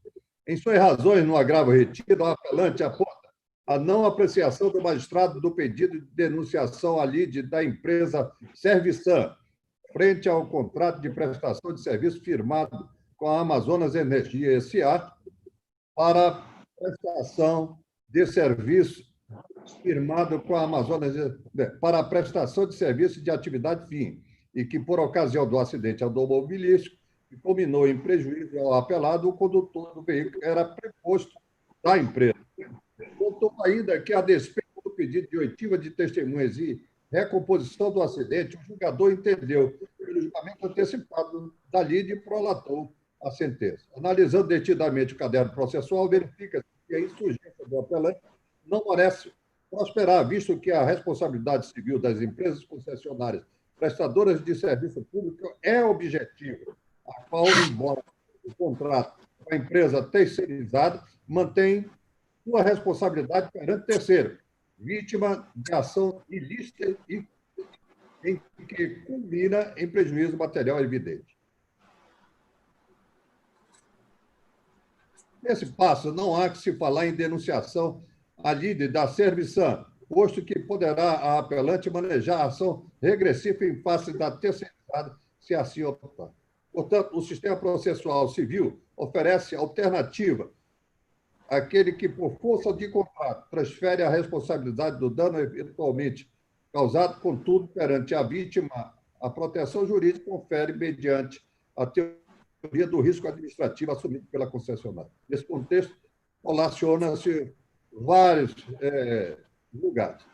Em suas razões no agravo retido, o apelante aponta a não apreciação do magistrado do pedido de denunciação à lide da empresa Serviçam, frente ao contrato de prestação de serviço firmado com a Amazonas Energia S.A. para prestação de serviço firmado com a Amazonas para a prestação de serviço de atividade fim, e que, por ocasião do acidente automobilístico, que culminou em prejuízo ao apelado, o condutor do veículo era preposto da empresa. Contou ainda que, a despeito do pedido de oitiva de testemunhas e recomposição do acidente, o julgador entendeu pelo julgamento antecipado da lide e prolatou a sentença. Analisando detidamente o caderno processual, verifica que a insurgência do apelante não merece prosperar, visto que a responsabilidade civil das empresas concessionárias prestadoras de serviço público é objetivo, a qual, embora o contrato com a empresa terceirizada, mantém sua responsabilidade perante terceiro, vítima de ação ilícita e em que culmina em prejuízo material evidente. Nesse passo, não há que se falar em denunciação à lide da Serviçam, posto que poderá a apelante manejar a ação regressiva em face da terceirizada, se assim optar. Portanto, o sistema processual civil oferece alternativa àquele que, por força de contrato, transfere a responsabilidade do dano eventualmente causado, contudo, perante a vítima, a proteção jurídica confere mediante a teoria do risco administrativo assumido pela concessionária. Nesse contexto, relaciona-se vários lugares.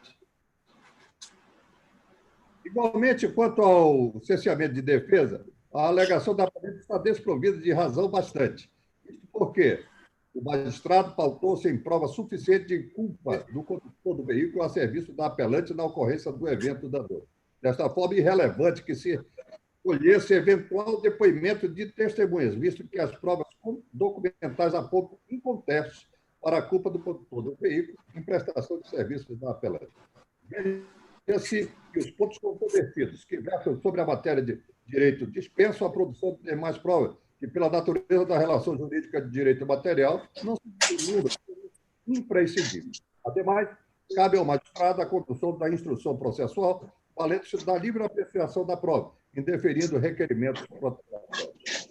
Igualmente, quanto ao cerceamento de defesa, a alegação da polícia está desprovida de razão bastante. Isto porque o magistrado pautou-se em prova suficiente de culpa do condutor do veículo a serviço da apelante na ocorrência do evento danoso. Desta forma, irrelevante que se colhesse eventual depoimento de testemunhas, visto que as provas documentais apontam incontestes para a culpa do condutor do veículo em prestação de serviços da apelante. Veja-se que os pontos controvertidos que versam sobre a matéria de direito dispensam a produção de demais provas, que, pela natureza da relação jurídica de direito material, não se vislumbram imprescindíveis. Ademais, cabe ao magistrado a condução da instrução processual, valendo-se da livre apreciação da prova, indeferindo requerimentos protelatórios.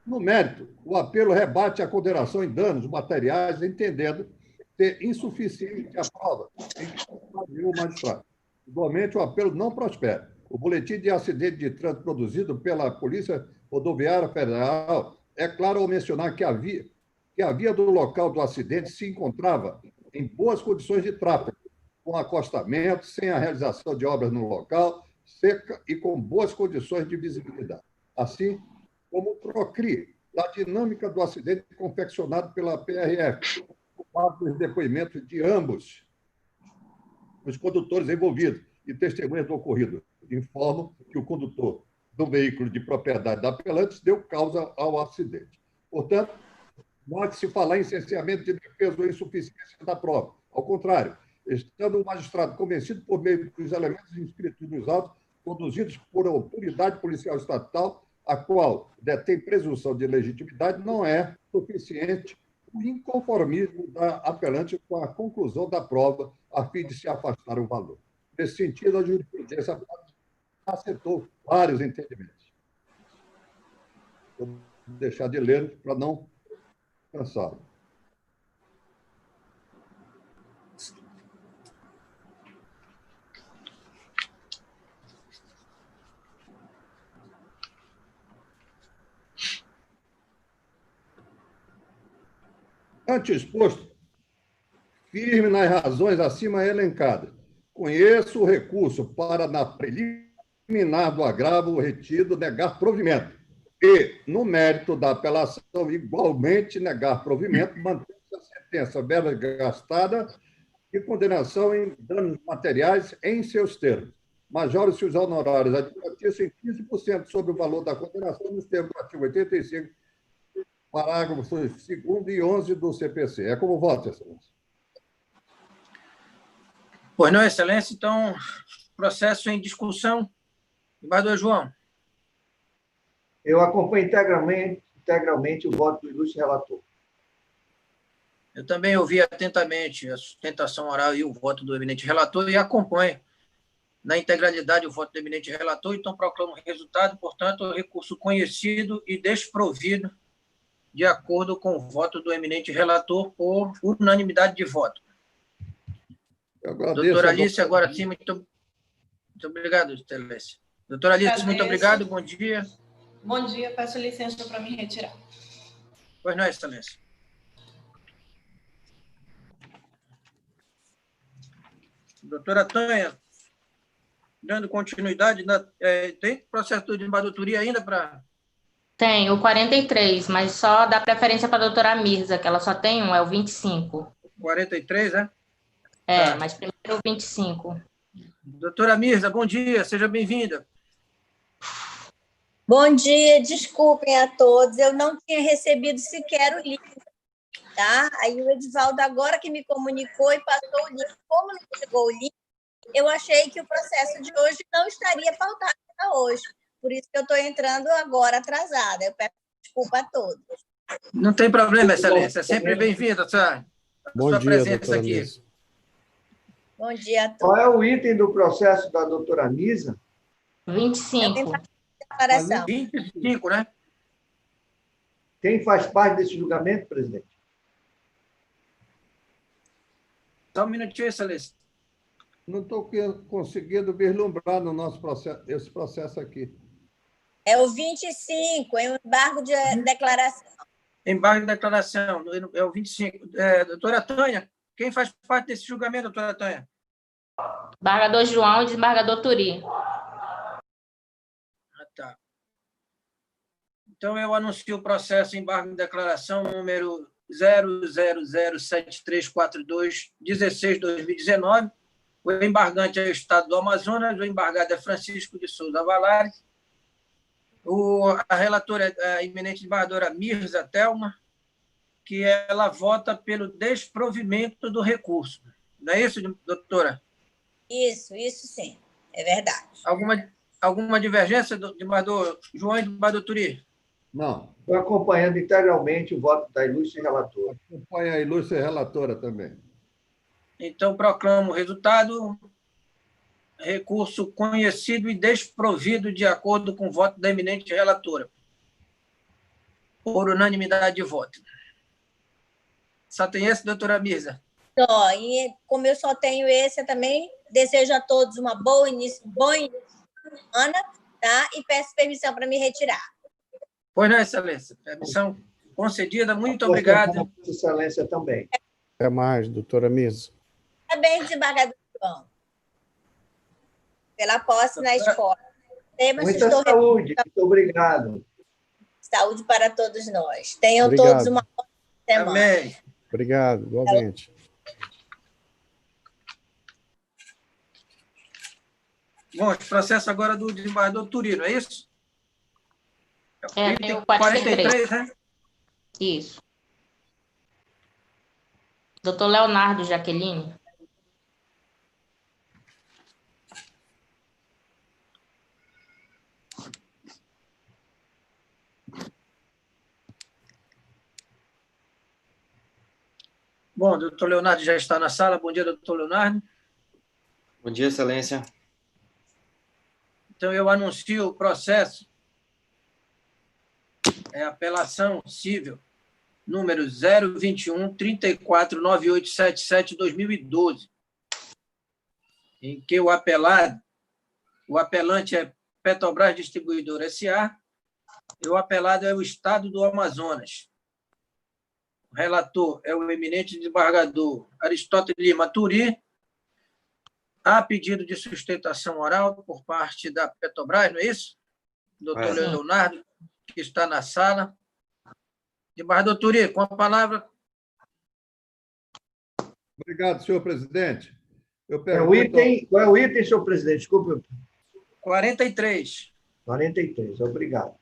No mérito, o apelo rebate a condenação em danos materiais, entendendo ser insuficiente a prova em que o magistrado. Igualmente, o apelo não prospera. O boletim de acidente de trânsito produzido pela Polícia Rodoviária Federal é claro ao mencionar que a via do local do acidente se encontrava em boas condições de tráfego, com acostamento, sem a realização de obras no local, seca e com boas condições de visibilidade. Assim como o PROCRI, da dinâmica do acidente confeccionado pela PRF, com base nos depoimentos de ambos os condutores envolvidos e testemunhas do ocorrido, informam que o condutor do veículo de propriedade da apelante deu causa ao acidente. Portanto, não há que se falar em cerceamento de defesa ou insuficiência da prova. Ao contrário, estando o magistrado convencido por meio dos elementos inscritos nos autos, conduzidos por autoridade policial estatal, a qual detém presunção de legitimidade, não é suficiente o inconformismo da apelante com a conclusão da prova, a fim de se afastar o valor. Nesse sentido, a jurisprudência aceitou vários entendimentos. Vou deixar de ler para não cansá-lo. Ante exposto, firme nas razões acima elencadas, conheço o recurso para, na preliminar do agravo retido, negar provimento e, no mérito da apelação, igualmente negar provimento, mantendo-se a sentença verba gastada e condenação em danos materiais em seus termos. Majore-se os honorários advocatícios em 15% sobre o valor da condenação nos termos do artigo 85, parágrafos 2º e 11 do CPC. É como vota, Excelência. Pois não, Excelência. Então, processo em discussão. Embaixador João. Eu acompanho integralmente o voto do ilustre relator. Eu também ouvi atentamente a sustentação oral e o voto do eminente relator e acompanho na integralidade o voto do eminente relator, então proclamo o resultado, portanto, o recurso conhecido e desprovido de acordo com o voto do eminente relator por unanimidade de voto. Eu agradeço. Doutora Alice, agora sim, muito obrigado, Excelência. Doutora Alice, muito obrigado, bom dia. Bom dia, peço licença para me retirar. Pois não, Excelência. Doutora Tânia, dando continuidade, tem processo de desembargador ainda para... Tem, o 43, mas só dá preferência para a doutora Mirza, que ela só tem um, é o 25. 43, né? É, Tá. mas primeiro o 25. Doutora Mirza, bom dia, seja bem-vinda. Bom dia, desculpem a todos, eu não tinha recebido sequer o livro, tá? Aí o Edivaldo agora que me comunicou e passou o livro. Como não chegou o livro, eu achei que o processo de hoje não estaria pautado para hoje. Por isso que eu estou entrando agora atrasada. Eu peço desculpa a todos. Não tem problema, Excelência. É sempre bem-vinda, sua presença aqui. Misa. Bom dia a todos. Qual é o item do processo da doutora Misa? 25. 25, né? Quem faz parte desse julgamento, presidente? Só um minutinho, Excelência. Não estou conseguindo vislumbrar no nosso processo, esse processo aqui. É o 25, é o embargo de declaração. Embargo de declaração, é o 25. Doutora Tânia, quem faz parte desse julgamento, doutora Tânia? Desembargador João e desembargador Turi. Tá. Então, eu anuncio o processo embargo de declaração número 0007342-16/2019. O embargante é o Estado do Amazonas, o embargado é Francisco de Souza Valares. A relatora é a eminente desembargadora Mirza Thelma, que ela vota pelo desprovimento do recurso. Não é isso, doutora? Isso sim, é verdade. Alguma divergência do desembargador João e do desembargador Turi? Não. Estou acompanhando integralmente o voto da ilustre relatora. Acompanha a ilustre relatora também. Então, proclamo o resultado. Recurso conhecido e desprovido de acordo com o voto da eminente relatora. Por unanimidade de voto. Só tem esse, doutora Mirza? Só, e como eu só tenho esse, eu também desejo a todos uma boa início de semana, tá? E peço permissão para me retirar. Pois não, Excelência. Permissão concedida. Muito obrigado. Excelência também. Até mais, doutora Mirza. Parabéns, desembargador João, pela posse na escola. Muita saúde. Muito obrigado. Saúde para todos nós. Tenham todos uma boa semana. Amém. Obrigado, igualmente. Bom, o processo agora do desembargador Turino, é isso? Tem o 43, né? Isso. Doutor Leonardo Jaqueline. Bom, o doutor Leonardo já está na sala. Bom dia, doutor Leonardo. Bom dia, Excelência. Então, eu anuncio o processo. É apelação civil número 021-349877-2012, em que o apelante é Petrobras Distribuidora S.A. e o apelado é o Estado do Amazonas. O relator é o eminente desembargador Aristóteles Lima Turi. Há pedido de sustentação oral por parte da Petrobras, não é isso? Doutor Leonardo, que está na sala. Desembargador Turi, com a palavra. Obrigado, senhor presidente. Qual é o item, senhor presidente? Desculpe. 43. 43, obrigado.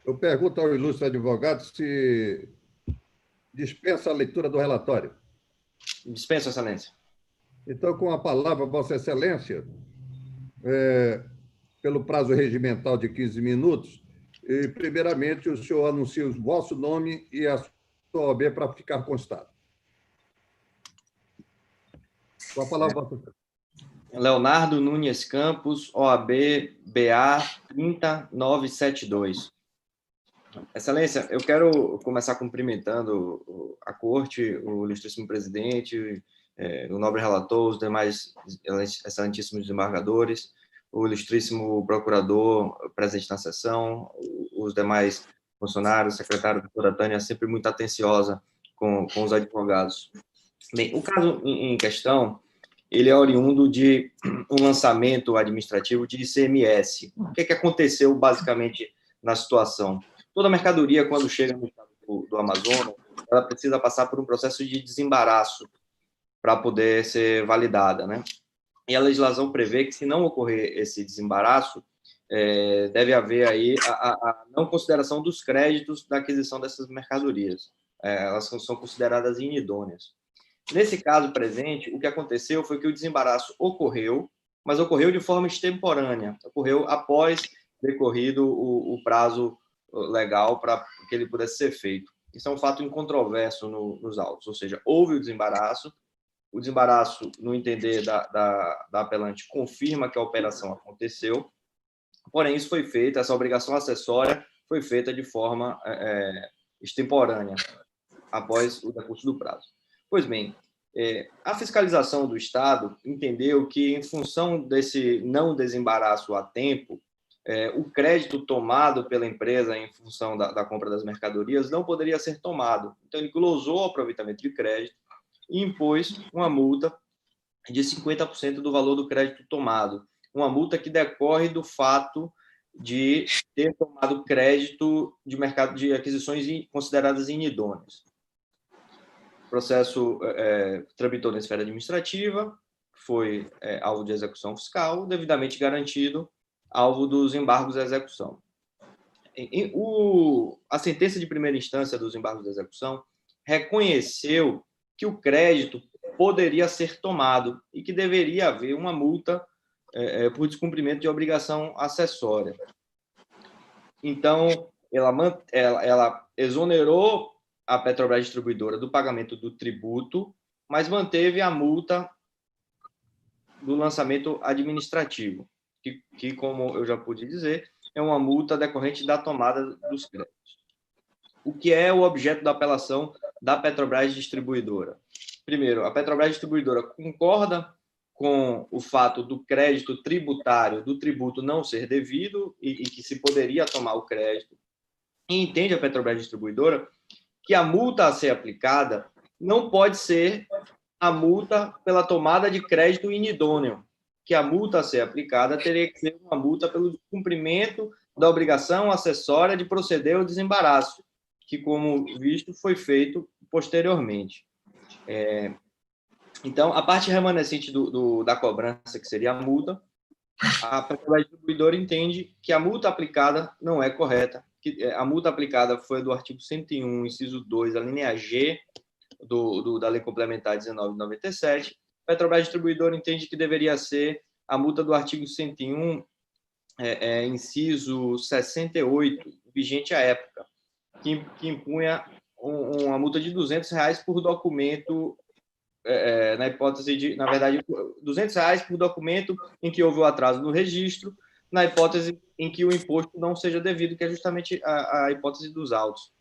Eu pergunto ao ilustre advogado se dispensa a leitura do relatório. Dispenso, Excelência. Então, com a palavra, Vossa Excelência, pelo prazo regimental de 15 minutos, e, primeiramente, o senhor anuncia o vosso nome e a sua OAB para ficar constado. Com a palavra, Vossa Excelência. Leonardo Nunes Campos, OAB BA 30972. Excelência, eu quero começar cumprimentando a corte, o ilustríssimo presidente o nobre relator, os demais excelentíssimos desembargadores, o ilustríssimo procurador presente na sessão, os demais funcionários, secretário doutora Tânia, sempre muito atenciosa com os advogados. Bem, o caso em questão, ele é oriundo de um lançamento administrativo de ICMS. O que aconteceu, basicamente, na situação? Toda mercadoria, quando chega no estado do Amazonas, ela precisa passar por um processo de desembaraço para poder ser validada, né? E a legislação prevê que, se não ocorrer esse desembaraço, deve haver aí a não consideração dos créditos da aquisição dessas mercadorias. Elas são consideradas inidôneas. Nesse caso presente, o que aconteceu foi que o desembaraço ocorreu, mas ocorreu de forma extemporânea, ocorreu após decorrido o prazo legal para que ele pudesse ser feito. Isso é um fato incontroverso nos autos, ou seja, houve o desembaraço, no entender da apelante, confirma que a operação aconteceu, porém, isso foi feito, essa obrigação acessória foi feita de forma extemporânea, após o decurso do prazo. Pois bem, a fiscalização do Estado entendeu que, em função desse não desembaraço a tempo, o crédito tomado pela empresa em função da compra das mercadorias não poderia ser tomado. Então, ele glosou o aproveitamento de crédito e impôs uma multa de 50% do valor do crédito tomado. Uma multa que decorre do fato de ter tomado crédito de aquisições consideradas inidôneas. O processo tramitou na esfera administrativa, foi alvo de execução fiscal, devidamente garantido, alvo dos embargos à execução. A sentença de primeira instância dos embargos à execução reconheceu que o crédito poderia ser tomado e que deveria haver uma multa por descumprimento de obrigação acessória. Então, ela exonerou a Petrobras Distribuidora do pagamento do tributo, mas manteve a multa do lançamento administrativo, que, como eu já pude dizer, é uma multa decorrente da tomada dos créditos. O que é o objeto da apelação da Petrobras Distribuidora? Primeiro, a Petrobras Distribuidora concorda com o fato do crédito tributário, do tributo não ser devido e que se poderia tomar o crédito. E entende a Petrobras Distribuidora que a multa a ser aplicada não pode ser a multa pela tomada de crédito inidôneo, que a multa a ser aplicada teria que ser uma multa pelo cumprimento da obrigação acessória de proceder ao desembaraço, que, como visto, foi feito posteriormente. Então, a parte remanescente da cobrança, que seria a multa, a Petrobras Distribuidora entende que a multa aplicada não é correta, que a multa aplicada foi do artigo 101, inciso 2, a linha G da Lei Complementar 1997. A Petrobras Distribuidora entende que deveria ser a multa do artigo 101, inciso 68, vigente à época, que impunha uma multa de R$200 por documento, na hipótese de, na verdade, R$200 por documento em que houve o atraso no registro, na hipótese em que o imposto não seja devido, que é justamente a hipótese dos autos.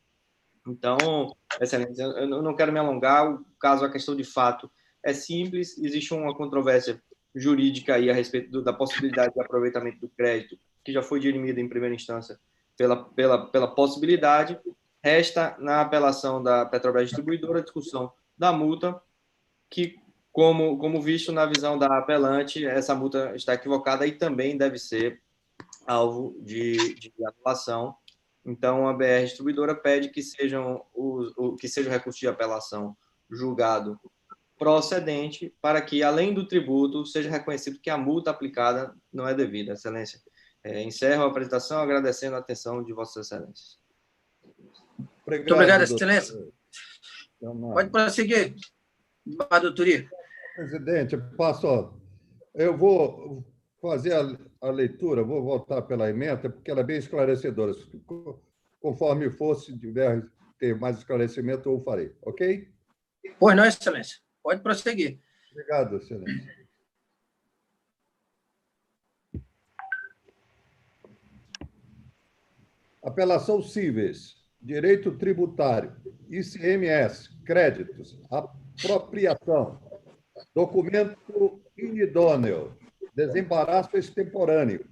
Então, excelência, eu não quero me alongar, o caso, a questão de fato é simples, existe uma controvérsia jurídica aí a respeito da possibilidade de aproveitamento do crédito, que já foi dirimida em primeira instância pela possibilidade. Resta, na apelação da Petrobras Distribuidora, a discussão da multa, que, como visto na visão da apelante, essa multa está equivocada e também deve ser alvo de anulação. Então, a BR Distribuidora pede que seja o recurso de apelação julgado procedente, para que, além do tributo, seja reconhecido que a multa aplicada não é devida. Excelência, encerro a apresentação agradecendo a atenção de Vossas Excelências. Muito obrigado, Excelência. Pode prosseguir, doutor Turi. Presidente, eu vou fazer a leitura, vou voltar pela ementa, porque ela é bem esclarecedora. Conforme fosse, tiver ter mais esclarecimento, eu farei, ok? Pois não, Excelência. Pode prosseguir. Obrigado, Excelência. Apelação cíveis, direito tributário, ICMS, créditos, apropriação, Documento inidôneo, desembaraço extemporâneo.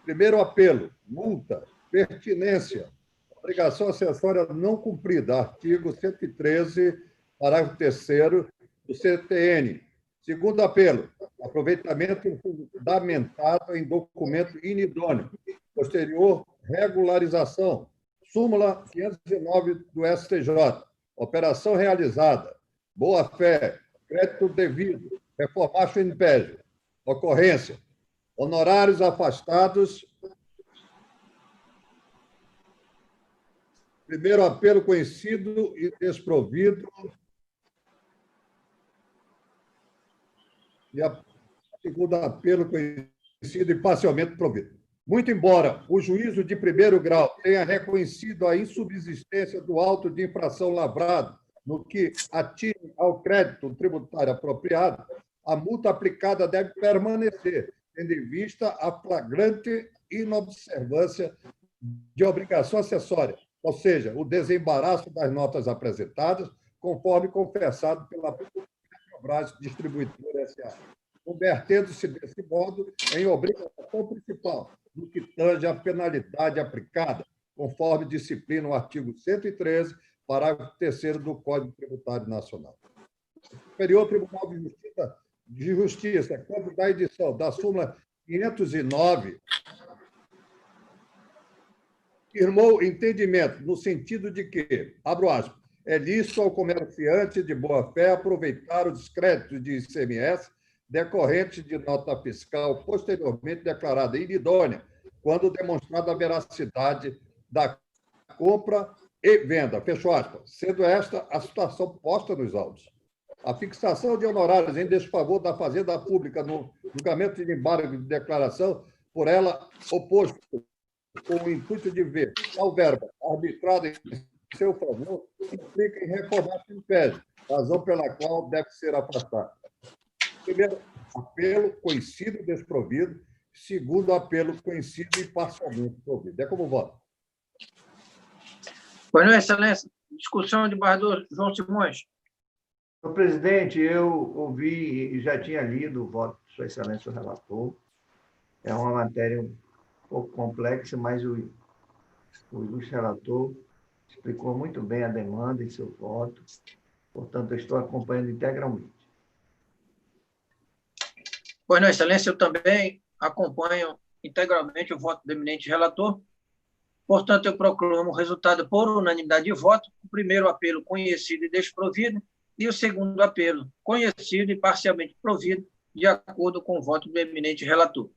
Primeiro apelo, multa, pertinência, obrigação acessória não cumprida, artigo 113, parágrafo 3º do CTN. Segundo apelo, aproveitamento fundamentado em documento inidôneo. Posterior, regularização. Súmula 509 do STJ. Operação realizada. Boa-fé. Crédito devido. Reformatio in pede. Ocorrência. Honorários afastados. Primeiro apelo conhecido e desprovido. E a segunda apelo conhecido e parcialmente provido. Muito embora o juízo de primeiro grau tenha reconhecido a insubsistência do auto de infração lavrado no que atire ao crédito tributário apropriado, a multa aplicada deve permanecer, tendo em vista a flagrante inobservância de obrigação acessória, ou seja, o desembaraço das notas apresentadas, conforme confessado pela Petrobras Distribuidora S.A., convertendo-se desse modo em obrigação principal, no que tange à penalidade aplicada, conforme disciplina o artigo 113, parágrafo 3º do Código Tributário Nacional. O Superior Tribunal de Justiça, quanto da edição da súmula 509, firmou entendimento no sentido de que, abro aspas, é lícito ao comerciante de boa-fé aproveitar o descrédito de ICMS decorrente de nota fiscal posteriormente declarada inidônea, quando demonstrada a veracidade da compra e venda, fecho aspas, sendo esta a situação posta nos autos. A fixação de honorários em desfavor da Fazenda Pública no julgamento de embargo de declaração, por ela oposto, com o intuito de ver tal verba arbitrada em seu favor, implica em reformar o impede, razão pela qual deve ser afastado. Primeiro apelo, conhecido e desprovido. Segundo apelo, conhecido e parcialmente provido. É como voto. Pois não, Excelência. Discussão de desembargador João Simões. Senhor presidente, eu ouvi e já tinha lido o voto de Sua Excelência, o relator. É uma matéria um pouco complexa, mas o ilustre relator explicou muito bem a demanda em seu voto. Portanto, eu estou acompanhando integralmente. Pois não, Excelência, eu também acompanho integralmente o voto do eminente relator. Portanto, eu proclamo o resultado por unanimidade de voto, o primeiro apelo conhecido e desprovido, e o segundo apelo conhecido e parcialmente provido, de acordo com o voto do eminente relator.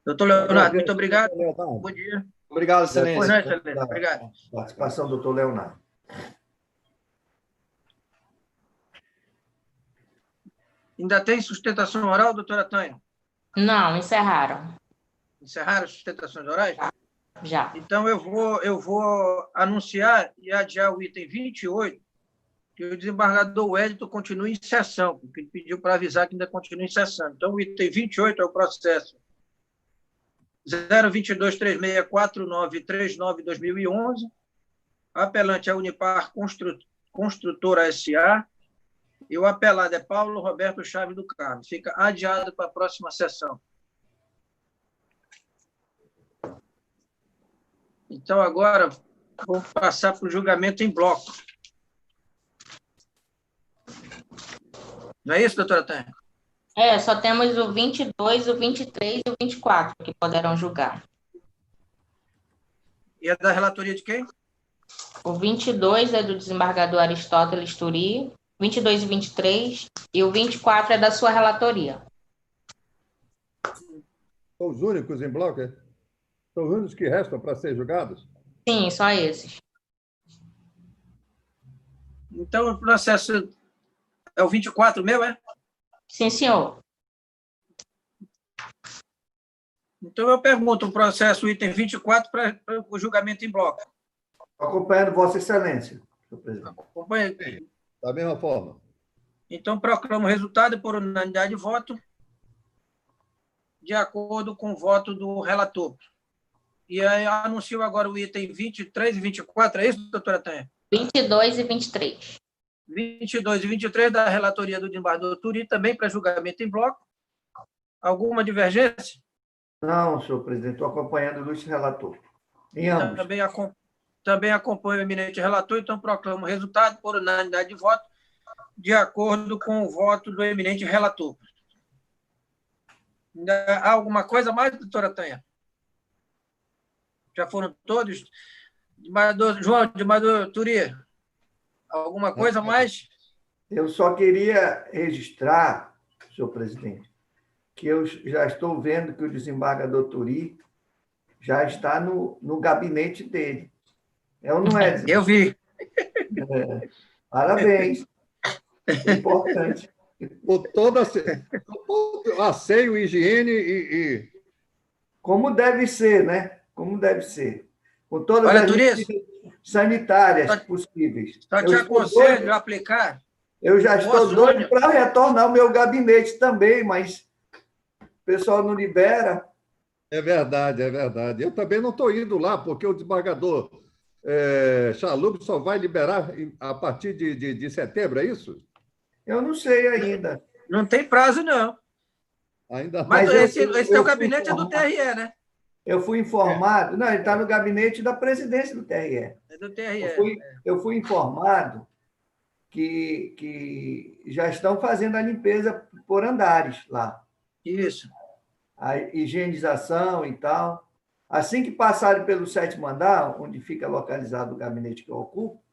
Doutor Leonardo, muito obrigado. Bom dia. Obrigado, Excelência. Pois não, Excelência. Obrigado. Participação do doutor Leonardo. Ainda tem sustentação oral, doutora Tânia? Não, encerraram. Encerraram as sustentações orais? Já. Então, eu vou anunciar e adiar o item 28, que o desembargador Wellington continue em sessão, porque ele pediu para avisar que ainda continua em sessão. Então, o item 28 é o processo 022364939-2011, apelante é Unipar Construtora S.A., e o apelado é Paulo Roberto Chaves do Carmo. Fica adiado para a próxima sessão. Então, agora, vou passar para o julgamento em bloco. Não é isso, doutora Tânia? Só temos o 22, o 23 e o 24 que poderão julgar. E é da relatoria de quem? O 22 é do desembargador Aristóteles Turi, 22 e 23, e o 24 é da sua relatoria. São os únicos em bloco? São os únicos que restam para ser julgados? Sim, só esses. Então, o processo é o 24 meu, é? Sim, senhor. Então, eu pergunto o processo item 24 para o julgamento em bloco. Acompanhando Vossa Excelência, senhor presidente. Acompanha. Da mesma forma. Então, proclamo o resultado por unanimidade de voto, de acordo com o voto do relator. E aí, anuncio agora o item 23 e 24, é isso, doutora Tânia? 22 e 23. 22 e 23 da relatoria do desembargador Turi, também para julgamento em bloco. Alguma divergência? Não, senhor presidente, estou acompanhando o ilustre relator. Em ambos. Também acompanho o eminente relator, então proclamo o resultado por unanimidade de voto, de acordo com o voto do eminente relator. Há alguma coisa mais, doutora Tânia? Já foram todos? Desembargador Turi, alguma coisa mais? Eu só queria registrar, senhor presidente, que eu já estou vendo que o desembargador Turi já está no gabinete dele. É ou não é? Eu vi. Parabéns. É importante. Por toda asseio, higiene e... Como deve ser, né? Como deve ser. Com todas Olha, as medidas sanitárias possíveis. Só te aconselho a aplicar. Eu já estou doido para retornar ao meu gabinete também, mas o pessoal não libera. É verdade, é verdade. Eu também não estou indo lá, porque o desembargador Chalub só vai liberar a partir de setembro, é isso? Eu não sei ainda. Não tem prazo, não. Ainda mas esse teu gabinete é do TRE, né? Eu fui informado... Não, ele está no gabinete da presidência do TRE. É do TRE. Eu fui informado que já estão fazendo a limpeza por andares lá. Isso. A higienização e tal. Assim que passarem pelo 7º andar, onde fica localizado o gabinete que eu ocupo,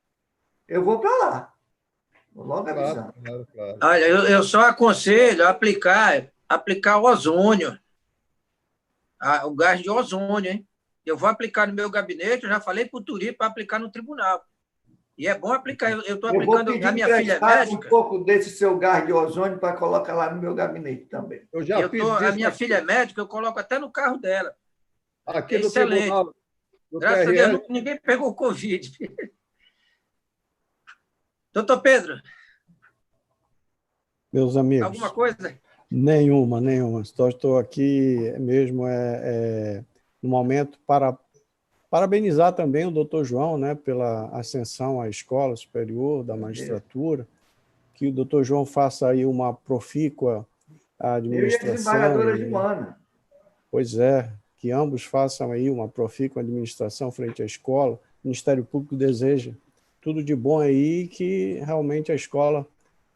eu vou para lá. Vou logo avisando. Claro. Olha, eu só aconselho a aplicar ozônio. O gás de ozônio, hein? Eu vou aplicar no meu gabinete, eu já falei para o Turi para aplicar no tribunal. E é bom aplicar. Eu estou aplicando, a minha filha é médica. Um pouco desse seu gás de ozônio para colocar lá no meu gabinete também. A minha filha é médica, eu coloco até no carro dela. Aqui é no excelente. Tribunal, no Graças TRE. a Deus, ninguém pegou Covid. Doutor Pedro. Meus amigos. Alguma coisa? Nenhuma. Só estou aqui mesmo no momento para parabenizar também o doutor João, né, pela ascensão à Escola Superior da Magistratura, que o doutor João faça aí uma profícua administração. Eu e a desembargadora Joana. Pois é, que ambos façam aí uma profícua administração frente à escola. O Ministério Público deseja tudo de bom aí, que realmente a escola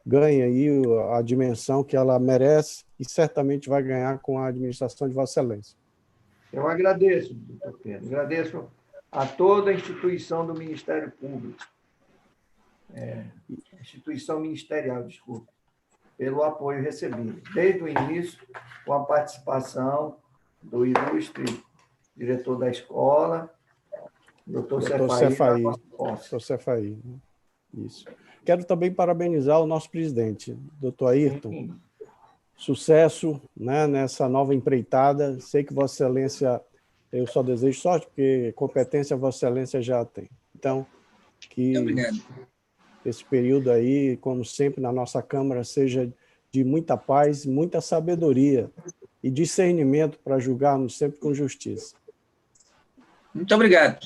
ganhe aí a dimensão que ela merece e certamente vai ganhar com a administração de Vossa Excelência. Eu agradeço, doutor Pedro. Agradeço a toda a instituição do Ministério Público, instituição ministerial, desculpe, pelo apoio recebido, desde o início, com a participação do ilustre diretor da escola, doutor Cefaí. Isso. Quero também parabenizar o nosso presidente, doutor Ayrton. Sucesso, né, nessa nova empreitada. Sei que Vossa Excelência, eu só desejo sorte, porque competência Vossa Excelência já tem. Então, que esse período aí, como sempre na nossa Câmara, seja de muita paz, muita sabedoria e discernimento para julgarmos sempre com justiça. Muito obrigado.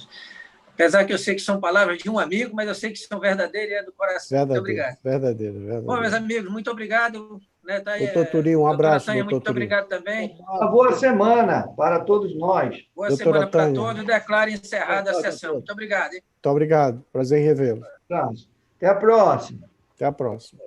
Apesar que eu sei que são palavras de um amigo, mas eu sei que são verdadeiras e é do coração. Muito obrigado. Verdadeiro. Bom, meus amigos, muito obrigado. Né, tá aí, doutor Turi, um abraço. Tânia, muito obrigado também. Uma boa semana para todos nós. Boa semana para todos. Declaro encerrada a sessão. Muito obrigado. Hein? Muito obrigado. Prazer em revê-lo. Até a próxima. Até a próxima.